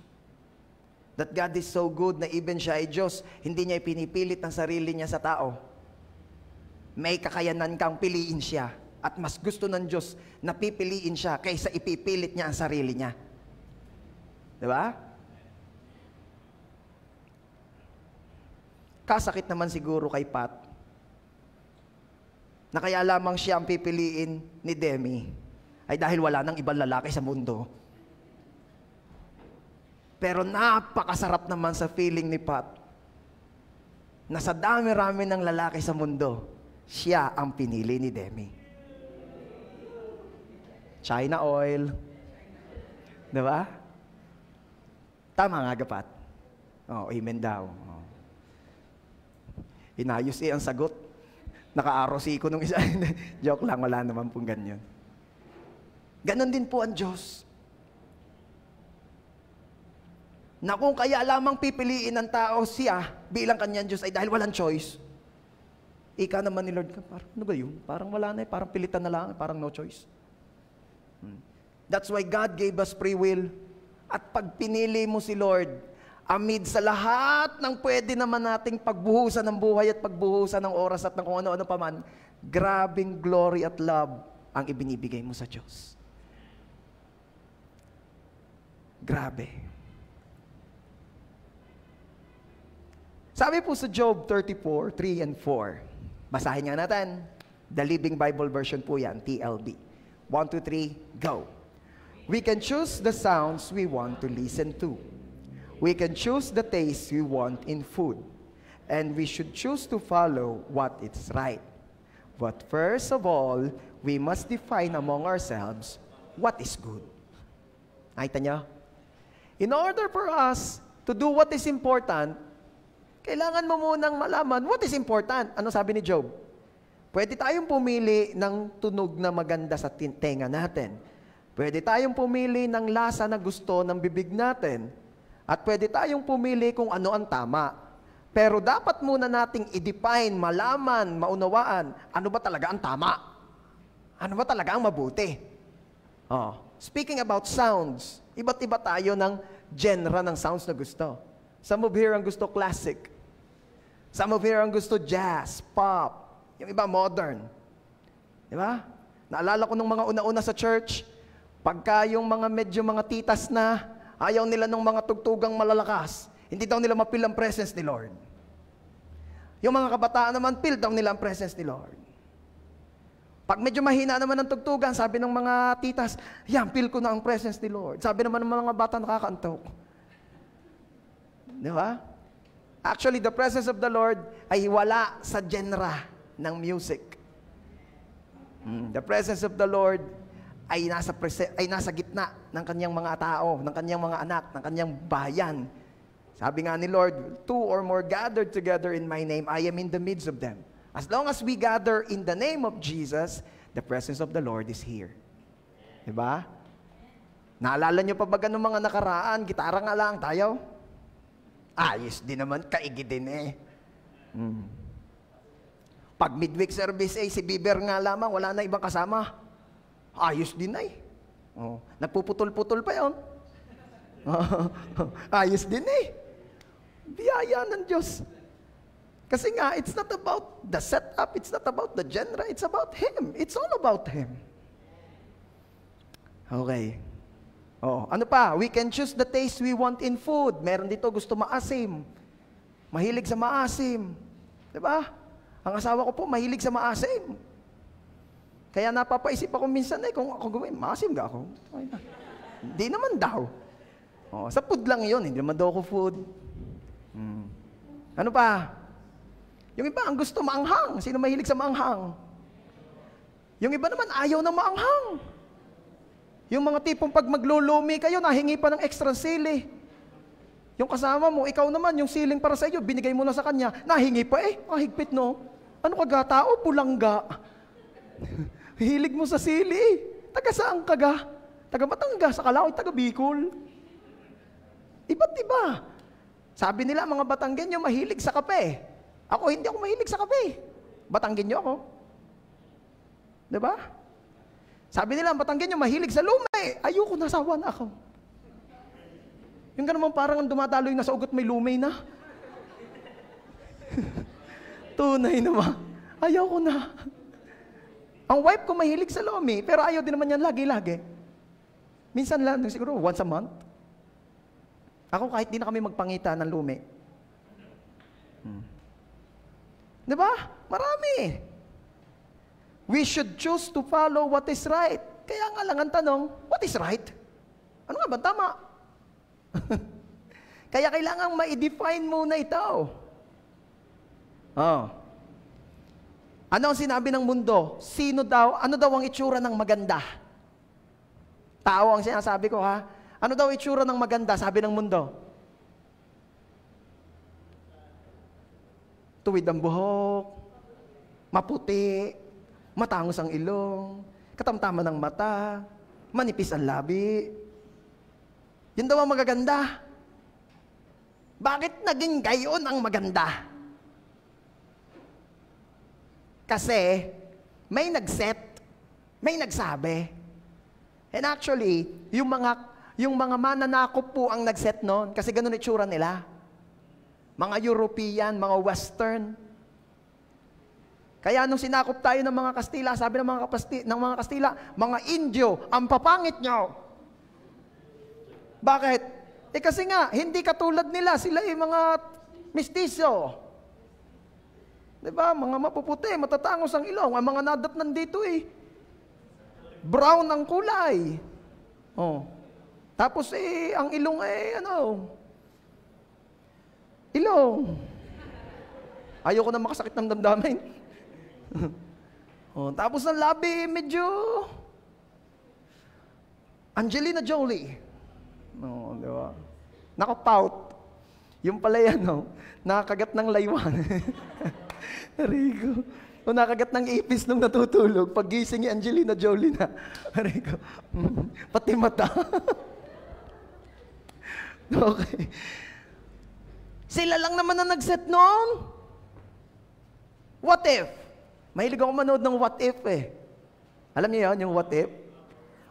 Speaker 1: That God is so good na even siya ay Diyos, hindi niya ipinipilit ang sarili niya sa tao. May kakayanan kang piliin siya. At mas gusto ng Diyos na pipiliin siya kaysa ipipilit niya ang sarili niya. Diba? Kasakit naman siguro kay Pat na kaya lamang siya ang pipiliin ni Demi ay dahil wala nang ibang lalaki sa mundo. Pero napakasarap naman sa feeling ni Pat na sa dami-rami ng lalaki sa mundo, siya ang pinili ni Demi. China oil. Diba? Tama nga, Gapat. Oh, amen daw. Oh. Inayos ang sagot. Naka-ROC ko nung isa. Joke lang, wala naman pong ganyan. Ganon din po ang Diyos. Na kung kaya lamang pipiliin ng tao siya bilang kanyang Diyos ay dahil walang choice. Ika naman ni Lord, parang ano ba yun? Parang wala na parang pilitan na lang, parang no choice. That's why God gave us free will. At pag pinili mo si Lord, amid sa lahat ng pwede naman nating pagbuhusan ng buhay at pagbuhusan ng oras at ng kung ano-ano pa man, grabing glory at love ang ibinibigay mo sa Diyos. Grabe. Sabi po sa Job 34, 3 and 4. Basahin nga natin. The Living Bible Version po yan, TLB. 1, 2, 3, go. We can choose the sounds we want to listen to. We can choose the taste we want in food. And we should choose to follow what is right. But first of all, we must define among ourselves what is good. Nakita niyo? In order for us to do what is important, kailangan mo munang malaman what is important. Ano sabi ni Job? Pwede tayong pumili ng tunog na maganda sa tenga natin. Pwede tayong pumili ng lasa na gusto ng bibig natin. At pwede tayong pumili kung ano ang tama. Pero dapat muna nating i-define, malaman, maunawaan, ano ba talaga ang tama? Ano ba talaga ang mabuti? Oh. Speaking about sounds, iba't iba tayo ng genre ng sounds na gusto. Some of here ang gusto classic. Some of here ang gusto jazz, pop. Yung iba modern. Di ba? Naalala ko nung mga una-una sa church, pagka yung mga medyo mga titas na, ayaw nila ng mga tugtugang malalakas. Hindi daw nila mapil ang presence ni Lord. Yung mga kabataan naman, feel daw nila ang presence ni Lord. Pag medyo mahina naman ang tugtugan, sabi ng mga titas, yan, feel ko na ang presence ni Lord. Sabi naman ng mga bata, nakakantok. Di ba? Actually, the presence of the Lord ay wala sa genre ng music. The presence of the Lord ay nasa gitna ng kanyang mga tao, ng kanyang mga anak, ng kanyang bayan. Sabi nga ni Lord, 2 or more gathered together in my name, I am in the midst of them. As long as we gather in the name of Jesus, the presence of the Lord is here. Diba? Naalala nyo pa ba ganun mga nakaraan? Gitara nga lang tayo? Ayos din naman, kaigi din eh. Pag midweek service si Bieber nga lamang, wala na ibang kasama. Ayos din eh. Oh, nagpuputol-putol pa yun. Ayos din eh. Biyaya ng Diyos. Kasi nga, it's not about the setup, it's not about the genre, it's about Him. It's all about Him. Okay. Oh, ano pa? We can choose the taste we want in food. Meron dito gusto maasim. Mahilig sa maasim. Diba? Ang asawa ko po, mahilig sa maasim. Kaya napapaisip ako minsan kung ako gawin, maasim ga ako? Hindi naman daw. Oh, sa food lang yun, hindi naman daw ako food. Ano pa? Yung iba, ang gusto maanghang. Sino mahilig sa maanghang? Yung iba naman, ayaw na maanghang. Yung mga tipong pag maglulumi kayo, nahingi pa ng extra sili. Yung kasama mo, ikaw naman, yung siling para sa iyo, binigay mo na sa kanya, nahingi pa mahigpit no. Ano ka ga, tao? Pulangga. Hilig mo sa sili. Taga saan ka ga? Taga Batangas, sa Calao, taga Bicol. Iba't iba. Sabi nila, mga Batanggenyo mahilig sa kape. Ako, hindi ako mahilig sa kape. Batanggenyo ako. Diba? Sabi nila, Batanggenyo mahilig sa lume. Ayoko, nasawa na ako. Yung ganun parang dumadaloy na sa ugot, may lumay na. Tunay naman. Ayaw ko na. Ang wife ko mahilig sa lumi, pero ayaw din naman yan lagi-lagi. Minsan lang, siguro once a month. Ako kahit di na kami magpangita ng lumi. Diba? Marami. We should choose to follow what is right. Kaya nga lang ang tanong, what is right? Ano nga ba tama? Kaya kailangan ma-define muna ito. Ano ang sinabi ng mundo? Ano daw ang itsura ng maganda? Tao ang sinasabi ko ha. Ano daw itsura ng maganda, sabi ng mundo? Tuwid ang buhok, maputi, matangos ang ilong, katamtaman ng mata, manipis ang labi. Yun daw ang magaganda. Bakit naging gayon ang maganda? Kasi may nag-set, may nagsabi. And actually, yung mga mananakop po ang nag-set noon kasi ganun itsura nila. Mga European, mga Western. Kaya nung sinakop tayo ng mga Kastila, sabi ng mga Kastila, mga Indio, ang papangit nyo. Bakit? Kasi nga, hindi katulad nila, sila mga mistiso. Diba? Mga mapuputi, matatangos ang ilong. Ang mga nadatnan dito brown ang kulay. Tapos ang ilong ilong. Ayoko na makasakit ng damdamin. Tapos ang labi, medyo Angelina Jolie. Diba? Nakapout. Yung pala yan, nakakagat ng laywan. Rico. O nakagat ng ipis nung natutulog, pag gising ni Angelina Jolie na. Rico. Pati mata. Okay. Sila lang naman na nag-set noon. What if? Mahilig ako manood ng what if Alam niyo yun, yung what if?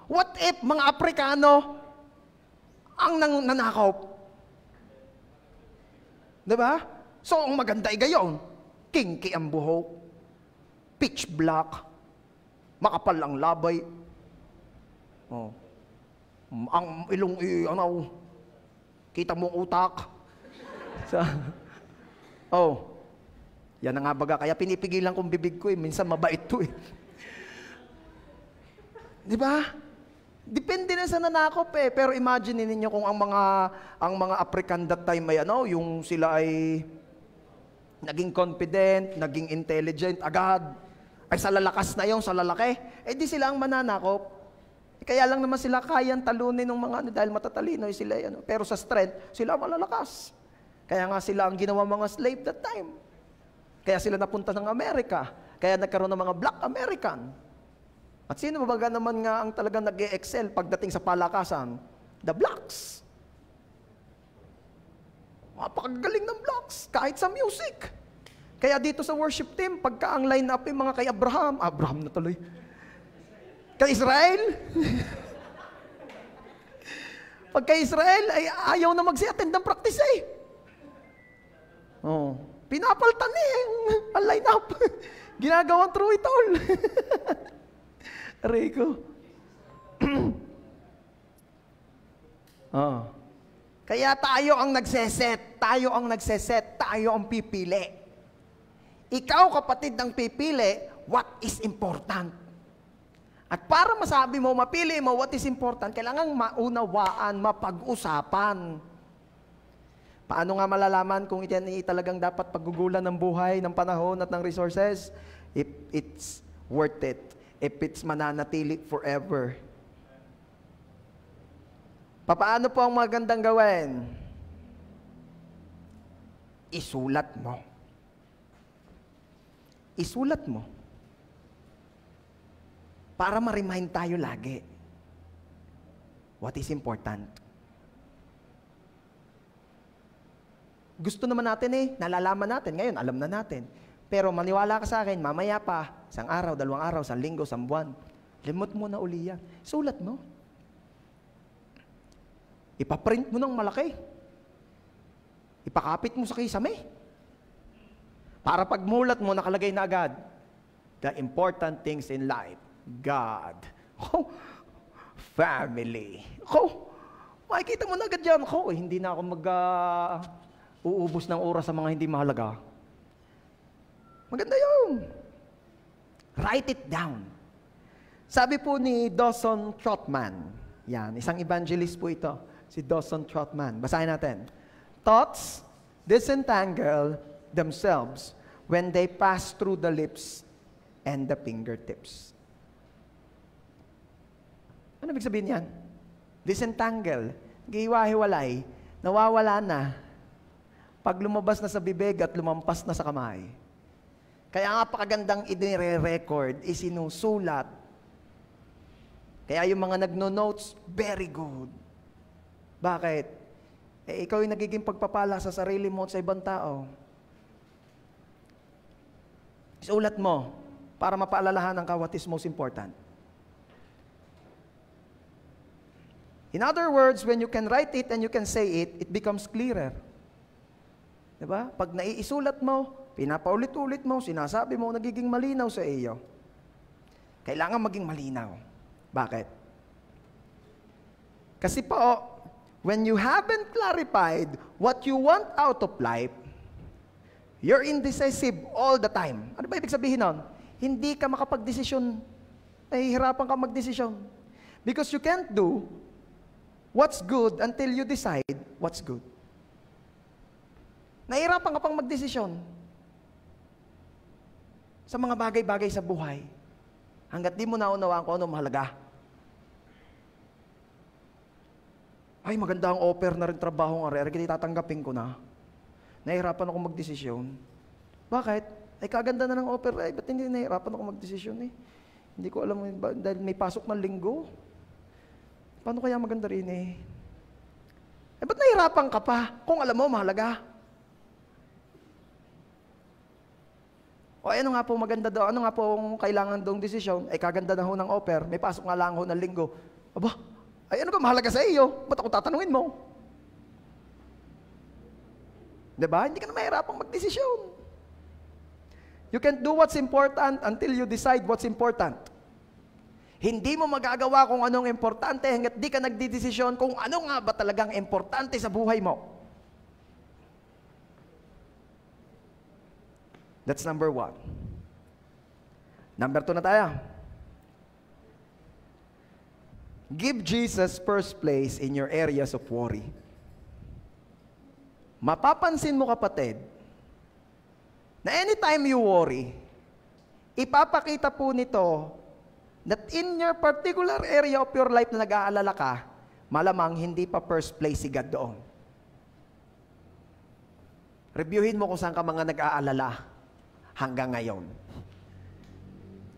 Speaker 1: What if mga Aprikano ang nanakaw? Diba? So, ang maganda gayon. Kinky ang buhok. Pitch black. Makapal ang labay. Ang ilong kita mo utak. Yan na nga baga. Kaya pinipigilan kong bibig ko minsan mabait to Diba? Depende na sa nanakop Pero imagine ninyo kung ang mga African that time ay yung sila ay naging confident, naging intelligent agad. Ay sa lalakas na sa lalaki. Di sila ang mananakop. Kaya lang naman sila kayang talunin ng mga dahil matatalino sila Pero sa strength, sila malalakas. Kaya nga sila ang ginawa mga slave that time. Kaya sila napunta ng Amerika. Kaya nagkaroon ng mga Black American. At sino ba naman nga ang talagang nag-e-excel pagdating sa palakasan? The Blacks. Napakagaling ng Blacks, kahit sa music. Kaya dito sa worship team, pagka ang line-up yung mga kay Abraham na tuloy. Kay Israel? Pagka Israel, ay ayaw na mag-attend ng practice Pinapaltan ang line-up. Ginagawang through it all. Rico. Kaya tayo ang nagseset, tayo ang pipili. Ikaw, kapatid, ang pipili, what is important. At para masabi mo, mapili mo what is important, kailangan maunawaan, mapag-usapan. Paano nga malalaman kung ito talagang dapat paggugulan ng buhay, ng panahon at ng resources? If it's worth it. if it's mananatili forever. Papaano po ang magandang gawin? Isulat mo. Isulat mo. Para ma-remind tayo lagi. What is important? Gusto naman natin nalalaman natin. Ngayon, alam na natin. Pero maniwala ka sa akin, mamaya pa, 1 araw, 2 araw, 1 linggo, 1 buwan, limot mo na uli yan. Sulat mo. Ipaprint mo ng malaki. Ipakapit mo sa kisame. Para pag mulat mo, nakalagay na agad, the important things in life, God, family. Makikita mo na agad yan. Hindi na ako uubos ng oras sa mga hindi mahalaga. Maganda yun. Write it down. Sabi po ni Dawson Trotman, yan, isang evangelist po ito, si Dawson Trotman. Basahin natin. Thoughts disentangle themselves when they pass through the lips and the fingertips. Ano ibig sabihin yan? Disentangle, gihiwa-hiwalay, nawawala na pag lumabas na sa bibig at lumampas na sa kamay. Kaya nga pakagandang i-record, isinusulat. Kaya yung mga nagno-notes, very good. Bakit? Ikaw yung nagiging pagpapala sa sarili mo at sa ibang tao. Isulat mo para mapaalalahanan ka what is most important. In other words, when you can write it and you can say it, it becomes clearer. Diba? Pag naiisulat mo, pinapaulit-ulit mo, sinasabi mo, nagiging malinaw sa iyo. Kailangan maging malinaw. Bakit? Kasi po, when you haven't clarified what you want out of life, you're indecisive all the time. Ano ba ibig sabihin nun? Hindi ka makapag-desisyon. Nahihirapan ka mag-desisyon. Because you can't do what's good until you decide what's good. Nahihirapan ka pang mag-desisyon sa mga bagay-bagay sa buhay hanggat di mo naunawaan kung ano mahalaga. Ay, maganda ang offer na rin trabaho ng ari-ari, kaya tatanggapin ko na. Nahihirapan ako mag-desisyon. Bakit? Ay, kaganda na ng offer. Ay, ba't hindi nahihirapan ako mag-desisyon eh? Hindi ko alam, dahil may pasok ng linggo. Paano kaya maganda rin eh? Eh, ba't nahihirapan ka pa kung alam mo mahalaga? O ano nga po maganda daw, ano nga po ang kailangan daw desisyon? Ay, kaganda na ho ng offer, may pasok nga lang ho ng linggo. Aba, ay ano ba mahalaga sa iyo? Ba't ako tatanungin mo? Diba? Hindi ka na mahirapang magdesisyon. You can't do what's important until you decide what's important. Hindi mo magagawa kung anong importante hanggat di ka nagdidesisyon kung ano nga ba talagang importante sa buhay mo. That's number 1. Number 2 na tayo. Give Jesus first place in your areas of worry. Mapapansin mo, kapatid, na anytime you worry, ipapakita po nito that in your particular area of your life na nag-aalala ka, malamang hindi pa first place si God doon. Reviewin mo kung saan ka mga nag-aalala hanggang ngayon.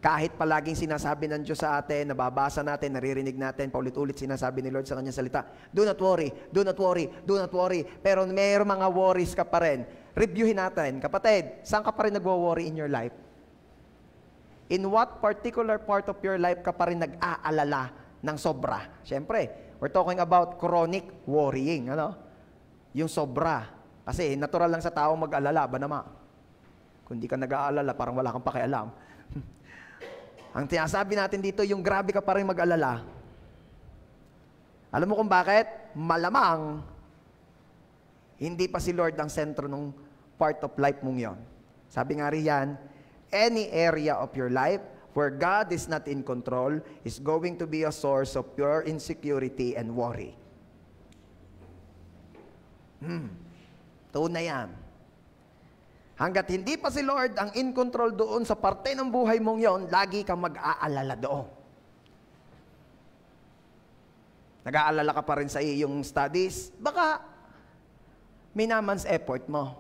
Speaker 1: Kahit palaging sinasabi ng Diyos sa atin, nababasa natin, naririnig natin, paulit-ulit sinasabi ni Lord sa Kanyang salita, do not worry, do not worry, do not worry. Pero mayroong mga worries ka pa rin. Reviewin natin. Kapatid, saan ka pa rin nagwo-worry in your life? In what particular part of your life ka pa rin nag-aalala ng sobra? Siyempre, we're talking about chronic worrying. Ano? Yung sobra. Kasi natural lang sa tao mag-alala, ba naman? Kung di ka nag-aalala, parang wala kang pakialam. Ang tinasabi natin dito, yung grabe ka pa rin mag-alala. Alam mo kung bakit? Malamang, hindi pa si Lord ang sentro ng part of life mong yon. Sabi nga riyan, any area of your life where God is not in control is going to be a source of pure insecurity and worry. Tunay yan. Hanggat hindi pa si Lord ang in control doon sa parte ng buhay mong yon, lagi kang mag-aalala doon. Nag-aalala ka pa rin sa iyong studies, baka minamans effort mo.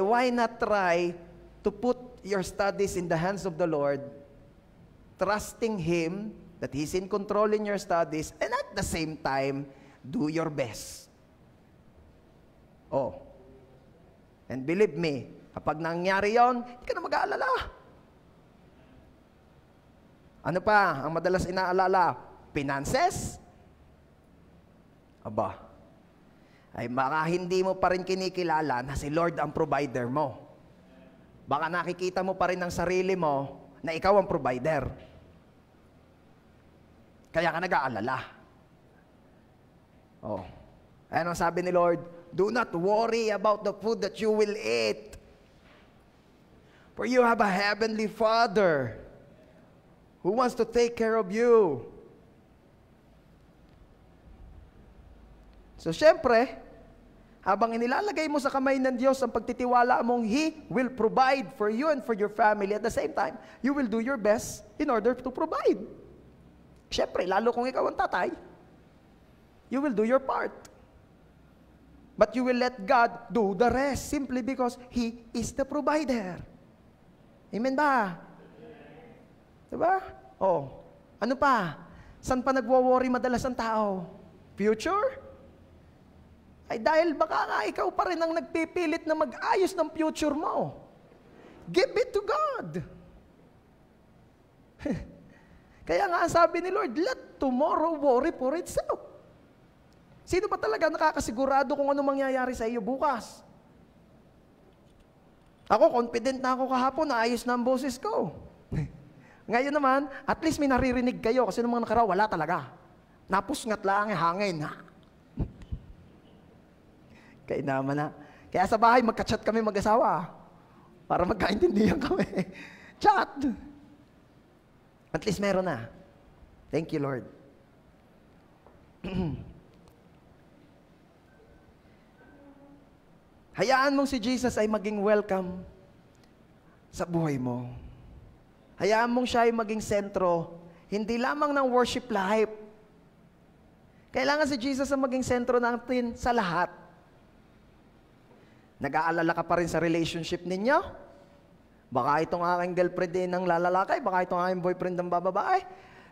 Speaker 1: Why not try to put your studies in the hands of the Lord, trusting Him that He's in control in your studies, and at the same time, do your best. Oh. And believe me, kapag nangyari yon, hindi ka na mag-aalala. Ano pa ang madalas inaalala? Finances? Aba, ay baka hindi mo pa rin kinikilala na si Lord ang provider mo. Baka nakikita mo pa rin ang sarili mo na ikaw ang provider. Kaya ka nag-aalala. Oh. Ano sabi ni Lord? Do not worry about the food that you will eat. For you have a heavenly Father who wants to take care of you. So, syempre, habang inilalagay mo sa kamay ng Diyos ang pagtitiwala mong He will provide for you and for your family, at the same time, you will do your best in order to provide. Syempre, lalo kung ikaw ang tatay, you will do your part. But you will let God do the rest simply because He is the provider. Amen ba? Diba? Oh, ano pa? Saan pa nagwo-worry madalas ang tao? Future? Ay dahil baka nga ikaw pa rin ang nagpipilit na mag-ayos ng future mo. Give it to God. Kaya nga sabi ni Lord, let tomorrow worry for itself. Sino ba talaga nakakasigurado kung ano mangyayari sa iyo bukas? Ako, confident na ako kahapon na ayos na ang boses ko. Ngayon naman, at least may naririnig kayo kasi nung mga nakaraw, wala talaga. Napusngat lang ang hangin. Kaya naman na. Kaya sa bahay, magka-chat kami mag-asawa. Para magkaintindihan kami. Chat! At least meron na. Thank you, Lord. Hayaan mong si Jesus ay maging welcome sa buhay mo. Hayaan mong siya ay maging sentro, hindi lamang ng worship life. Kailangan si Jesus ang maging sentro natin sa lahat. Nag-aalala ka pa rin sa relationship ninyo? Baka itong aking girlfriend din ang lalalakay, baka itong aking boyfriend ang bababae.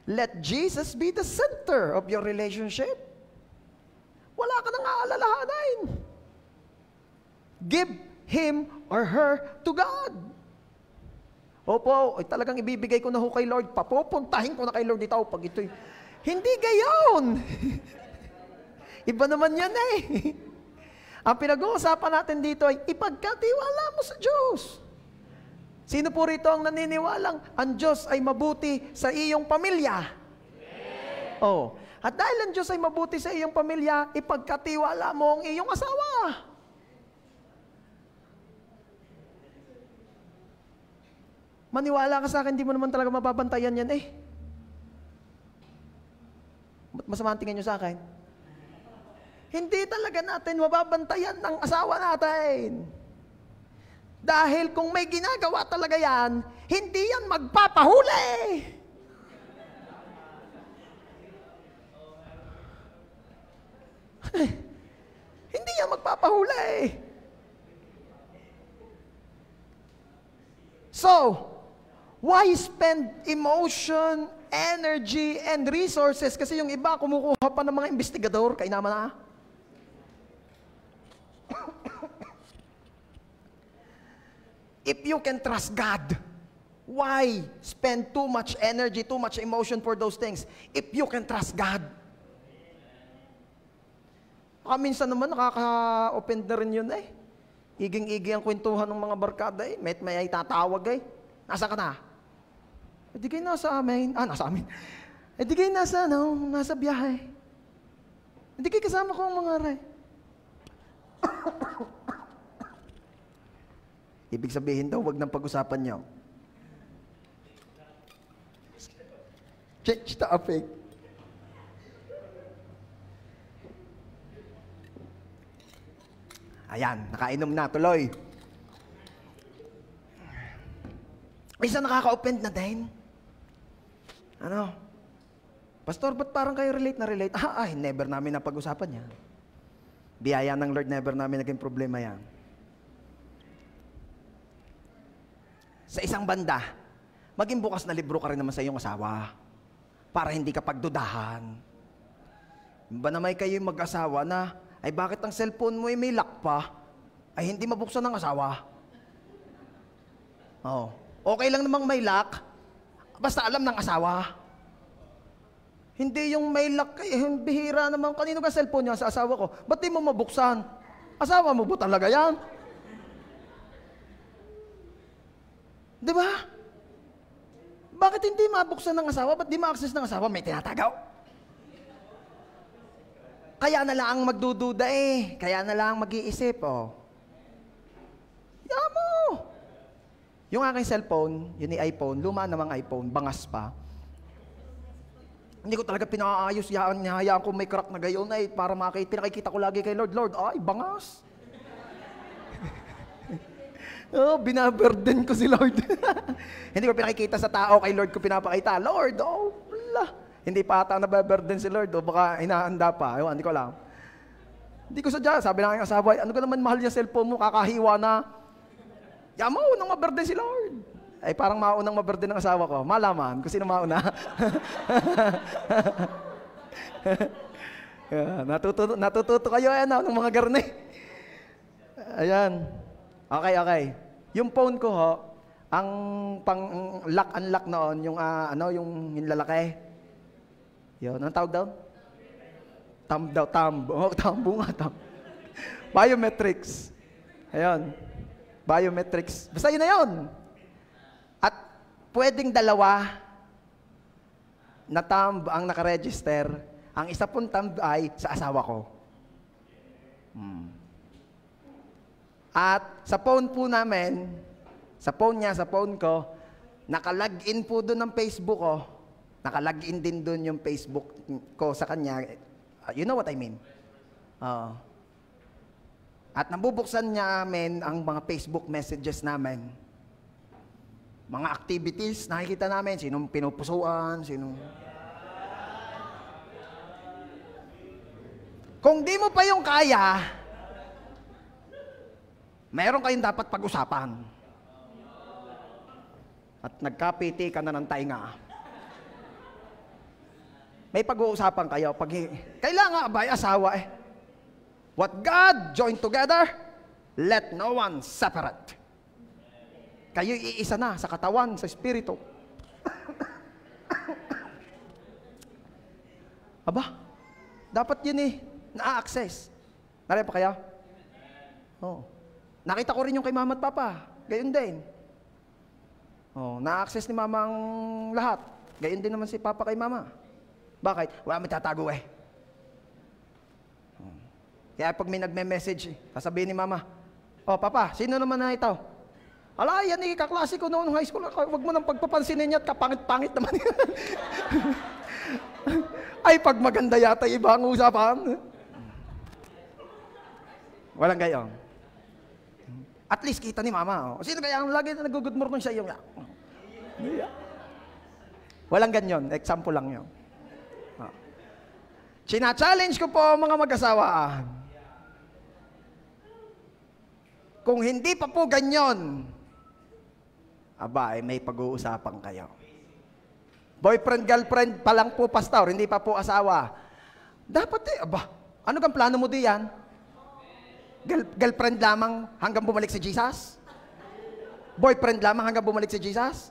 Speaker 1: Let Jesus be the center of your relationship. Wala ka nang aalalahanin. Give him or her to God. Opo, talagang ibibigay ko na ho kay Lord. Papupuntahin ko na kay Lord ito pag ito'y. Hindi gayon. Iba naman yan eh. Ang pinag-uusapan natin dito ay ipagkatiwala mo sa Diyos. Sino po rito ang naniniwalang ang Diyos ay mabuti sa iyong pamilya? Oh. At dahil ang Diyos ay mabuti sa iyong pamilya, ipagkatiwala mo ang iyong asawa. Maniwala ka sa akin, di mo naman talaga mababantayan yan eh. Masama ang tingin nyo sa akin? Hindi talaga natin mababantayan ng asawa natin. Dahil kung may ginagawa talaga yan, hindi yan magpapahuli. Hindi yan magpapahuli. So, why spend emotion, energy, and resources? Kasi yung iba kumukuha pa ng mga investigador, kaya naman na. If you can trust God, why spend too much energy, too much emotion for those things? If you can trust God. Minsan naman nakaka-open na rin yun eh. Iging-igi ang kwentuhan ng mga barkada eh. May tatawag eh. Nasa ka na? E di kayo nasa amin. Nasa amin. E di kayo nasa biyahe. E di kayo kasama ko ang mga aray. Ibig sabihin daw, wag nang pag-usapan niyo. Change the topic. Ayan, nakainom na, tuloy. Isa nakaka-offend na din. Ano? Pastor, ba't parang kayo relate na relate? Never namin napag-usapan yan. Biyaya ng Lord, never namin naging problema yan. Sa isang banda, maging bukas na libro ka rin naman sa iyong asawa para hindi ka pagdudahan. Ba na may kayo mag-asawa na, ay bakit ang cellphone mo ay may lock pa? Ay hindi mabuksan ng asawa. Oh, okay lang namang may lock, basta alam ng asawa. Hindi yung may lock, bihira naman, kanino ka cellphone niya sa asawa ko? Ba't di mo mabuksan? Asawa mo ba talaga yan? Di ba? Bakit hindi mabuksan ng asawa? Ba't di ma-access ng asawa? May tinatagaw. Kaya na lang magdududa Kaya na lang mag-iisip, Yamo! Yung aking cellphone, yun ni iPhone, luma namang iPhone, bangas pa. Hindi ko talaga pinaayos, hayaan ko may crack na gayon para pinakikita ko lagi kay Lord, Lord, ay, bangas. Binaburden ko si Lord. Hindi ko pinakikita sa tao, kay Lord ko pinapakita, Lord, wala. Hindi pa ata nababurden si Lord, baka hinahanda pa, hindi ko alam. Hindi ko sadya, sabi ng aking asawa, ano ka naman mahal niya cellphone mo, kakahiwa na. Yamo, unang maburden si Lord. Ay parang maunang maburden ng asawa ko. Malaman kung sino mauna. Natututo kayo ng mga garne. Ayan. Okay. Yung phone ko ang pang lock-unlock noon, yung yung lalaki. Yun, anong tawag daw? Thumb. Biometrics. Ayun. Biometrics. Basta yun na yun. At pwedeng dalawa na thumb ang nakaregister. Ang isa pong thumb ay sa asawa ko. At sa phone po namin, sa phone niya, sa phone ko, nakalagin po doon ng Facebook ko. Nakalagin din doon yung Facebook ko sa kanya. You know what I mean? At nabubuksan niya amin ang mga Facebook messages namin. Mga activities, nakikita namin, sinong pinupusuan, sinong... Kung di mo pa yung kaya, meron kayong dapat pag-usapan. At nagkapiti ka na ng tainga. May pag-uusapan kayo. Kailangan ba asawa What God joined together, let no one separate. Kayo iisa na sa katawan, sa espiritu. Aba, dapat yun na-access. Nariyan pa kaya? Nakita ko rin yung kay mama at papa. Gayon din. Na-access ni mama ang lahat. Gayon din naman si papa kay mama. Bakit? Wala may tatago Kaya pag may nagme-message, sasabihin ni mama, papa, sino naman na ito? Ala, yan kaklase ko noong high school. Huwag mo nang pagpapansinin niya at kapangit-pangit naman yan. Ay, pag maganda yata iba ang usapan. Walang gayon. At least kita ni mama. Sino kaya ang lagi na nag-good morning sa iyo? Walang ganyan. Example lang yun. China-challenge ko po mga mag-asawa. Kung hindi pa po ganyan, may pag-uusapan kayo. Boyfriend, girlfriend pa lang po, pastor, hindi pa po asawa. Dapat ano kang plano mo diyan? Girlfriend lamang hanggang bumalik si Jesus? Boyfriend lamang hanggang bumalik si Jesus?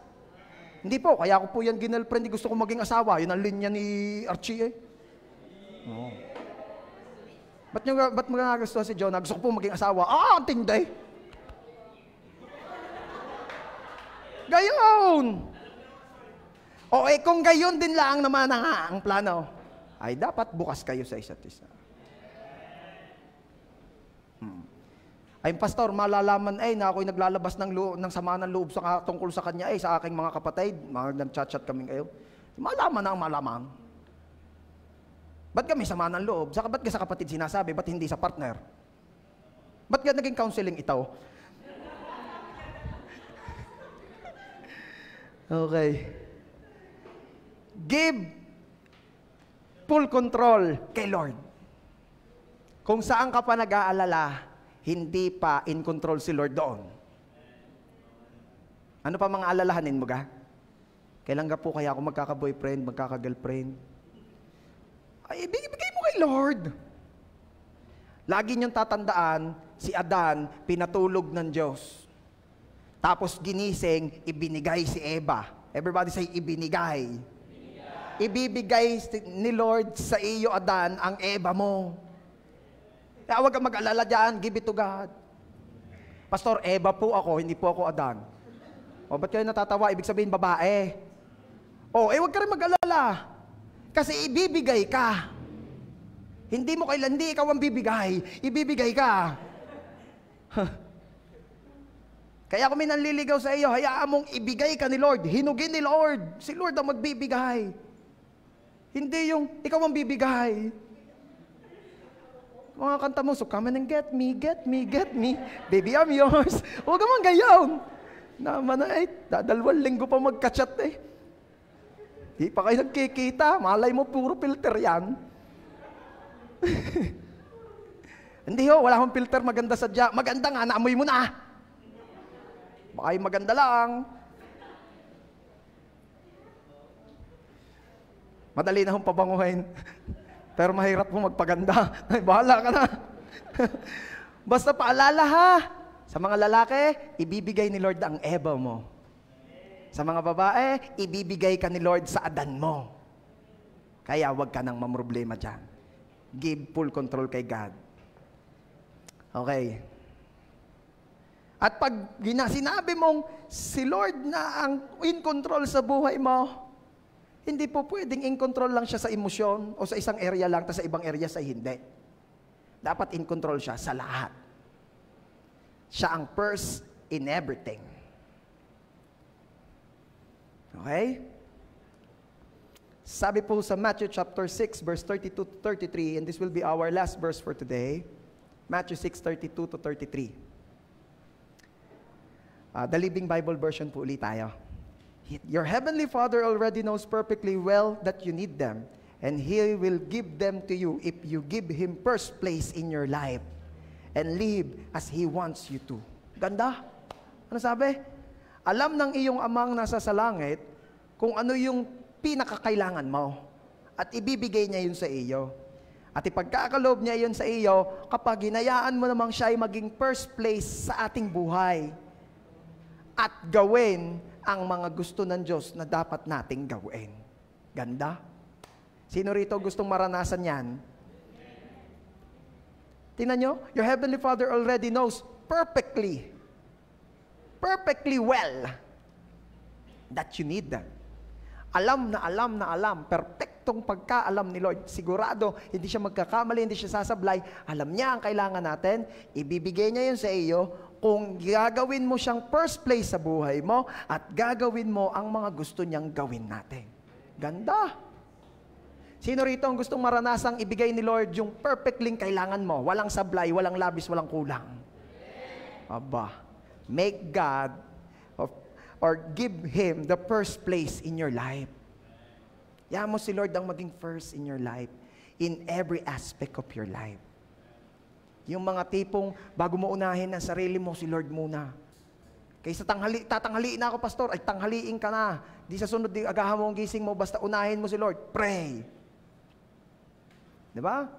Speaker 1: Hindi po, kaya ko po yan girlfriend, gusto ko maging asawa. Yun ang linya ni Archie Ba't mo gusto si Jonah? Gusto ko po maging asawa. Ang tinday. Gayon. Kung gayon din lang naman ang plano, ay dapat bukas kayo sa isa't isa. Ay, pastor, malalaman na ako'y naglalabas ng sama ng loob tungkol sa kanya sa aking mga kapatid. Nag-chat-chat kami kayo. Malaman na ang malaman. Ba't kami sama ng loob? Ba't ka sa kapatid sinasabi? Ba't hindi sa partner? Ba't nga naging counseling ito? Okay. Give full control kay Lord. Kung saan ka pa nag-aalala, hindi pa in control si Lord doon. Ano pa mga alalahanin mo ga? Kailan ka po kaya ako magkaka-boyfriend, magkaka-girlfriend? Ay, ibigay mo kay Lord. Lagi niyong tatandaan, si Adan, pinatulog ng Diyos. Tapos ginising, ibinigay si Eva. Everybody say, ibinigay. Ibibigay ni Lord sa iyo, Adan, ang Eva mo. Kaya huwag kang mag-alala dyan, give it to God. Pastor, Eva po ako, hindi po ako Adan. O, ba't kayo natatawa? Ibig sabihin, babae. O, huwag ka rin mag-alala. Kasi ibibigay ka. Hindi ikaw ang bibigay. Ibibigay ka. Kaya kung may nanliligaw sa iyo, hayaan mong ibigay ka ni Lord. Hinugin ni Lord. Si Lord ang magbibigay. Hindi yung ikaw ang bibigay. Mga kanta mo, so come and get me, get me, get me. Baby, I'm yours. Huwag ka man gayaw. Naman na dadalawang linggo pa magka-chat eh. Di pa kayo nagkikita. Malay mo, puro filter yan. Hindi ho, wala akong filter. Maganda sadya. Maganda nga, naamoy mo na. Baka yung maganda lang. Madali na hong pabanguhin. Pero mahirap po magpaganda. Ay, bahala ka na. Basta paalala ha. Sa mga lalaki, ibibigay ni Lord ang Eva mo. Sa mga babae, ibibigay ka ni Lord sa Adan mo. Kaya huwag ka nang mamroblema dyan. Give full control kay God. Okay. At pag sinabi mong si Lord na ang in control sa buhay mo, hindi po pwedeng in control lang siya sa emosyon o sa isang area lang, tapos sa ibang area sa hindi. Dapat in control siya sa lahat. Siya ang first in everything. Okay? Sabi po sa Matthew chapter 6, verse 32 to 33, and this will be our last verse for today. Matthew 6, 32 to 33. The Living Bible version po ulit tayo. Your heavenly Father already knows perfectly well that you need them, and He will give them to you if you give Him first place in your life and live as He wants you to. Ganda? Ano sabi? Alam ng iyong amang nasa sa langit kung ano yung pinakakailangan mo at ibibigay niya yun sa iyo. At ipagkakaloob niya yun sa iyo kapag hinayaan mo namang siya ay maging first place sa ating buhay at gawin ang mga gusto ng Diyos na dapat nating gawin. Ganda? Sino rito gustong maranasan yan? Tingnan nyo, your Heavenly Father already knows perfectly well that you need them. Alam na alam, perfectong pagkaalam ni Lord. Sigurado, hindi siya magkakamali, hindi siya sasablay. Alam niya ang kailangan natin, ibibigay niya yun sa iyo kung gagawin mo siyang first place sa buhay mo at gagawin mo ang mga gusto niyang gawin natin. Ganda! Sino rito ang gustong maranasang ibigay ni Lord yung perfectly kailangan mo? Walang sablay, walang labis, walang kulang. Aba, make God or give Him the first place in your life. Yaman mo si Lord ang maging first in your life, in every aspect of your life. Yung mga tipong, bago mo unahin ang sarili mo, si Lord muna. Kaysa tatanghaliin na ako, pastor, ay tanghaliin ka na. Di sa sunod, agahan mo ang gising mo, basta unahin mo si Lord. Pray. Diba?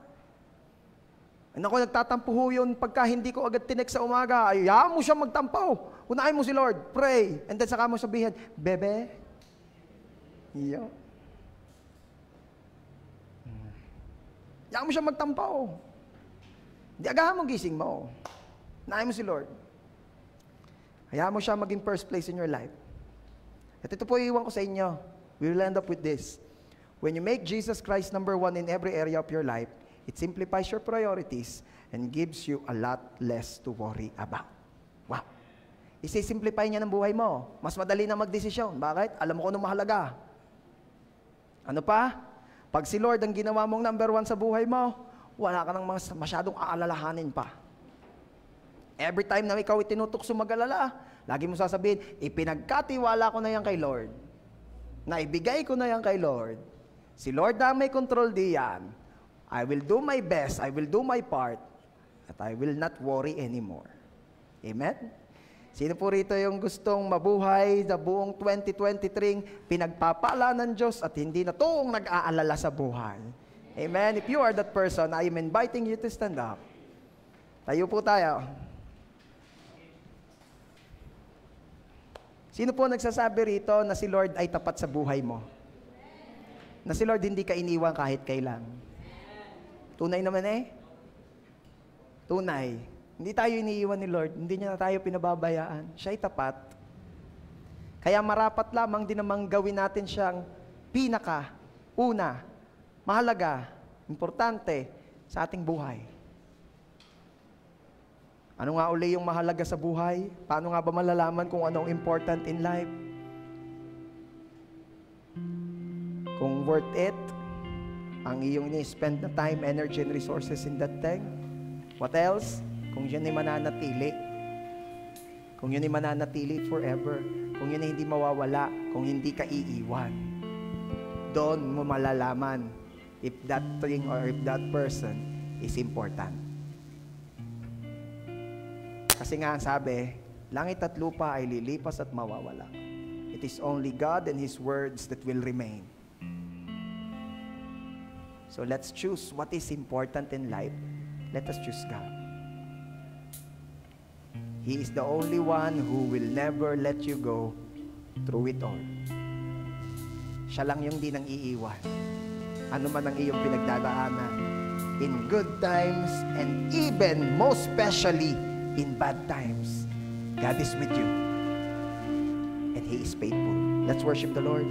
Speaker 1: Ako, nagtatampo ho yun pagka hindi ko agad tinek sa umaga. Ay, mo siya magtampo. Unahin mo si Lord. Pray. And then saka mo sabihin, Bebe. Iyo. Mo siya magtampo. Hindi agahan mo gising mo. Unahin mo si Lord. Hayaan mo siya maging first place in your life. At ito po iiwan ko sa inyo. We will end up with this. When you make Jesus Christ number one in every area of your life, it simplifies your priorities and gives you a lot less to worry about. Wow. Isi-simplify niya ng buhay mo. Mas madali na magdesisyon. Bakit? Alam mo kung anong mahalaga. Ano pa? Pag si Lord ang ginawa mong number one sa buhay mo, wala ka nang masyadong aalalahanin pa. Every time na ikaw itinutokso mag-alala, lagi mo sasabihin, ipinagkatiwala ko na yan kay Lord. Naibigay ko na yan kay Lord. Si Lord na may control diyan. I will do my best, I will do my part, at I will not worry anymore. Amen? Sino po rito yung gustong mabuhay sa buong 2023, pinagpapala ng Diyos at hindi na toong nag-aalala sa buhay? Amen? If you are that person, I am inviting you to stand up. Tayo po tayo. Sino po nagsasabi rito na si Lord ay tapat sa buhay mo? Na si Lord hindi ka iniwan kahit kailan? Tunay naman eh. Tunay. Hindi tayo iniiwan ni Lord, hindi niya na tayo pinababayaan. Siya'y tapat. Kaya marapat lamang din namang gawin natin siyang una, mahalaga, importante sa ating buhay. Ano nga uli yung mahalaga sa buhay? Paano nga ba malalaman kung anong important in life? Kung worth it, ang iyong ni-spend na time, energy, and resources in that thing. What else? Kung yun ay mananatili. Kung yun ay mananatili forever. Kung yun ay hindi mawawala. Kung hindi ka iiwan. Doon mo malalaman if that thing or if that person is important. Kasi nga ang sabi, langit at lupa ay lilipas at mawawala. It is only God and His words that will remain. So let's choose what is important in life. Let us choose God. He is the only one who will never let you go through it all. Siya lang yung di nang iiwan. Ano man ang iyong pinagdadaanan, in good times and even most especially in bad times, God is with you. And He is faithful. Let's worship the Lord.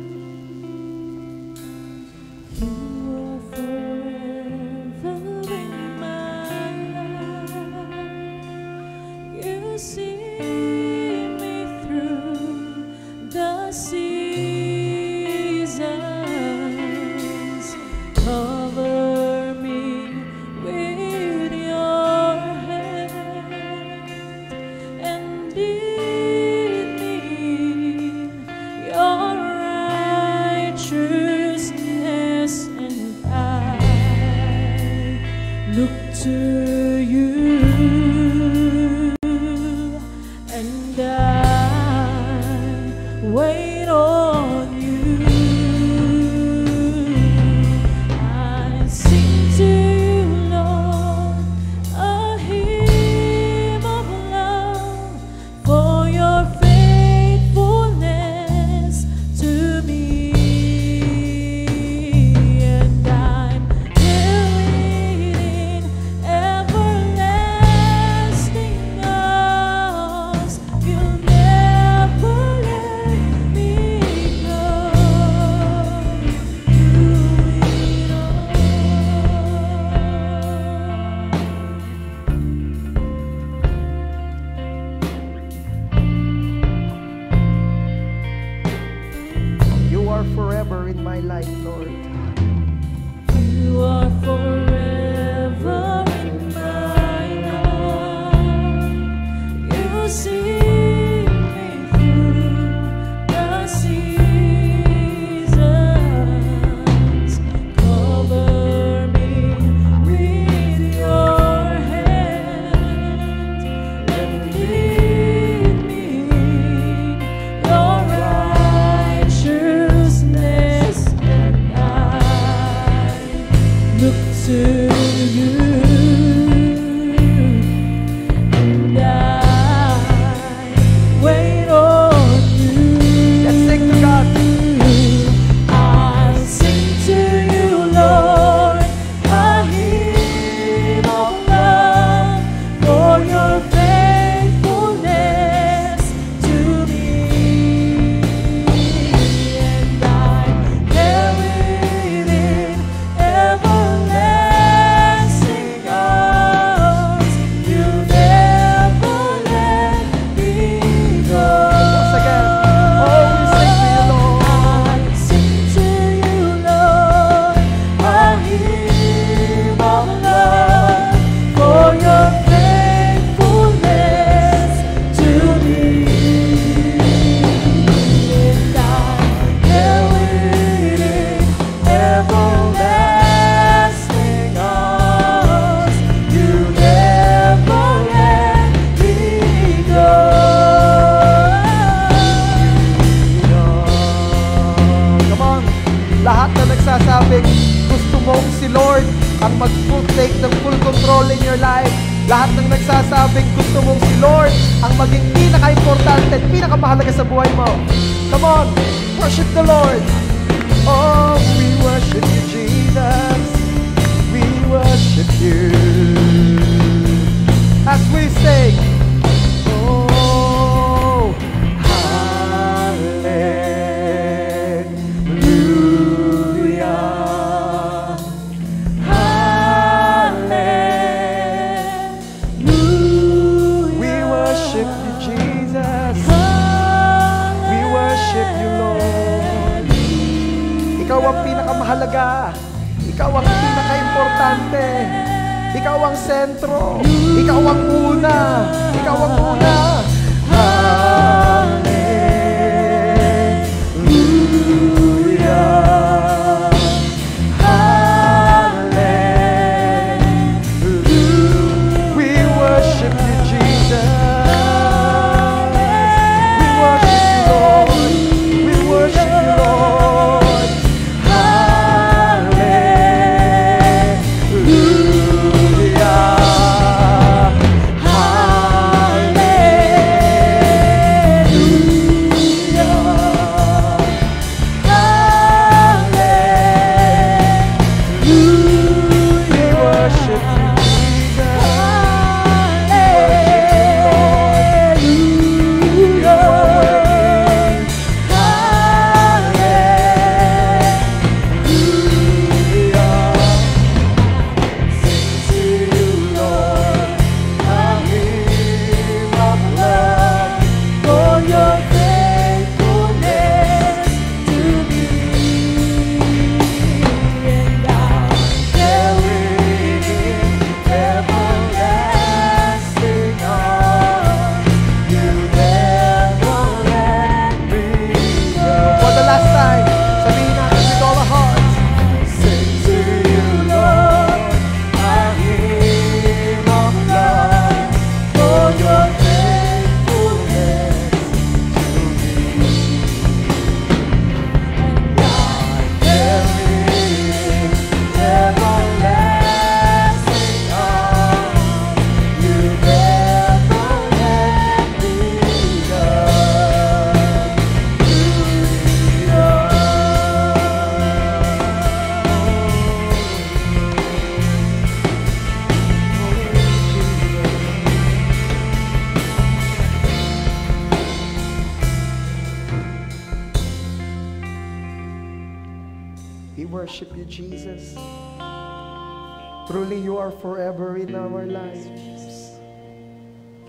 Speaker 2: To
Speaker 1: nagsasabing gusto mong si Lord ang mag-full take ng full control in your life. Lahat ng nagsasabing gusto mong si Lord ang maging pinaka-importante at pinakamahalaga sa buhay mo. Come on, worship the Lord. Oh, we worship you, Jesus. We worship you. As we sing, oh, hallelujah, hallelujah. We worship you, Jesus. We worship you, Lord. Ikaw ang pinakamahalaga. Ikaw ang pinaka-importante. Ikaw ang sentro. Ikaw ang una. Ikaw ang una. Hallelujah. Hallelujah. We worship you, Jesus. We worship you, Lord. We worship you, Lord. We worship you, Jesus. Truly, you are forever in our lives.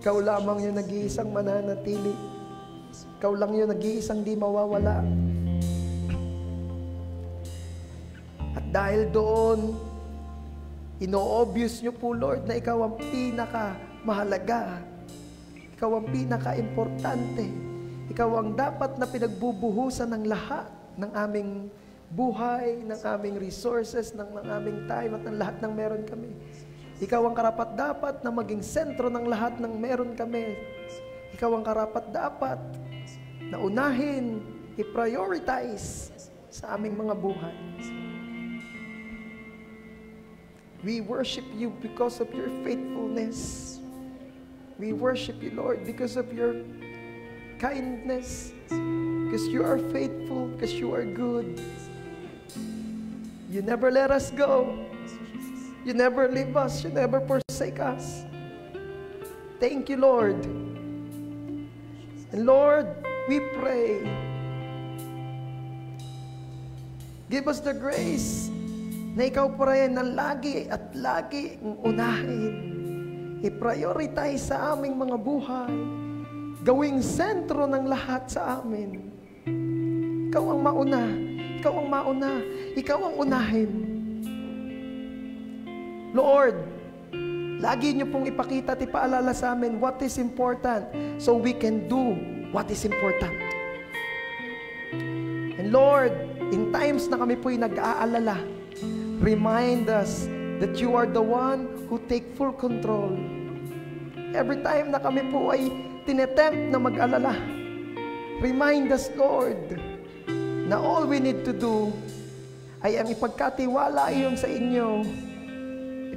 Speaker 1: Ikaw lamang yung nag-iisang mananatili. Ikaw lang yung nag-iisang di mawawala. At dahil doon, ino-obvious nyo po, Lord, na ikaw ang pinaka-mahalaga. Ikaw ang pinaka-importante. Ikaw ang dapat na pinagbubuhusan ng lahat ng aming buhay, ng aming resources, ng aming time at ng lahat ng meron kami. Ikaw ang karapat-dapat na maging sentro ng lahat ng meron kami. Ikaw ang karapat-dapat na unahin, i-prioritize sa aming mga buhay. We worship you because of your faithfulness. We worship you, Lord, because of your kindness, because you are faithful, because you are good. You never let us go. You never leave us. You never forsake us. Thank you, Lord. And Lord, we pray, give us the grace na ikaw pa rin na lagi at lagi ang unahin. I-prioritize sa aming mga buhay. Gawing sentro ng lahat sa amin. Ikaw ang mauna. Ikaw ang mauna. Ikaw ang unahin. Lord, lagi niyo pong ipakita at ipaalala sa amin what is important so we can do what is important. And Lord, in times na kami po'y nag-aalala, remind us that you are the one who take full control. Every time na kami po ay tinetempt na mag-alala, remind us, Lord, na all we need to do ay ang ipagkatiwala iyon sa inyo.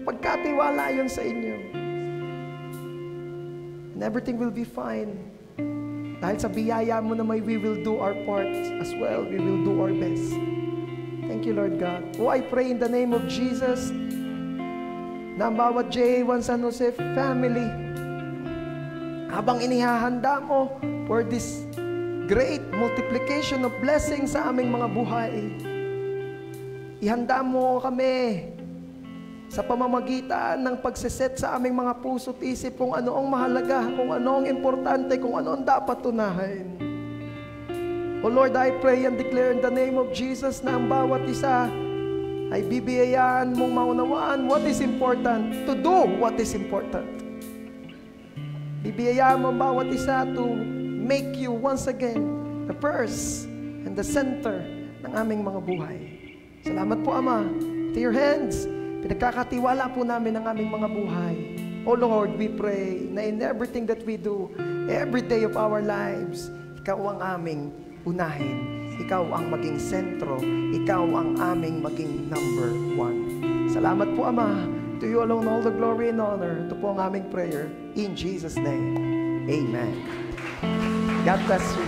Speaker 1: Ipagkatiwala iyon sa inyo. And everything will be fine. Dahil sa biyaya mo na we will do our part as well. We will do our best. Thank you, Lord God. Oh, I pray in the name of Jesus na ang bawat J1 San Jose family, habang inihahanda mo for this great multiplication of blessings sa aming mga buhay, ihanda mo kami sa pamamagitan ng pagsiset sa aming mga puso't isip kung ano ang mahalaga, kung ano ang importante, kung ano ang dapat tunahin. O Lord, I pray and declare in the name of Jesus na ang bawat isa ay bibiyayaan mong maunawaan what is important, to do what is important. Bibiyayaan mo ang bawat isa to make you once again the first and the center ng aming mga buhay. Salamat po, Ama. To your hands, pinagkakatiwala po namin ang aming mga buhay. O Lord, we pray na in everything that we do, every day of our lives, Ikaw ang aming unahin. Ikaw ang maging sentro. Ikaw ang aming maging number one. Salamat po, Ama. To you alone all the glory and honor. Ito po ang aming prayer. In Jesus' name, Amen. God bless you.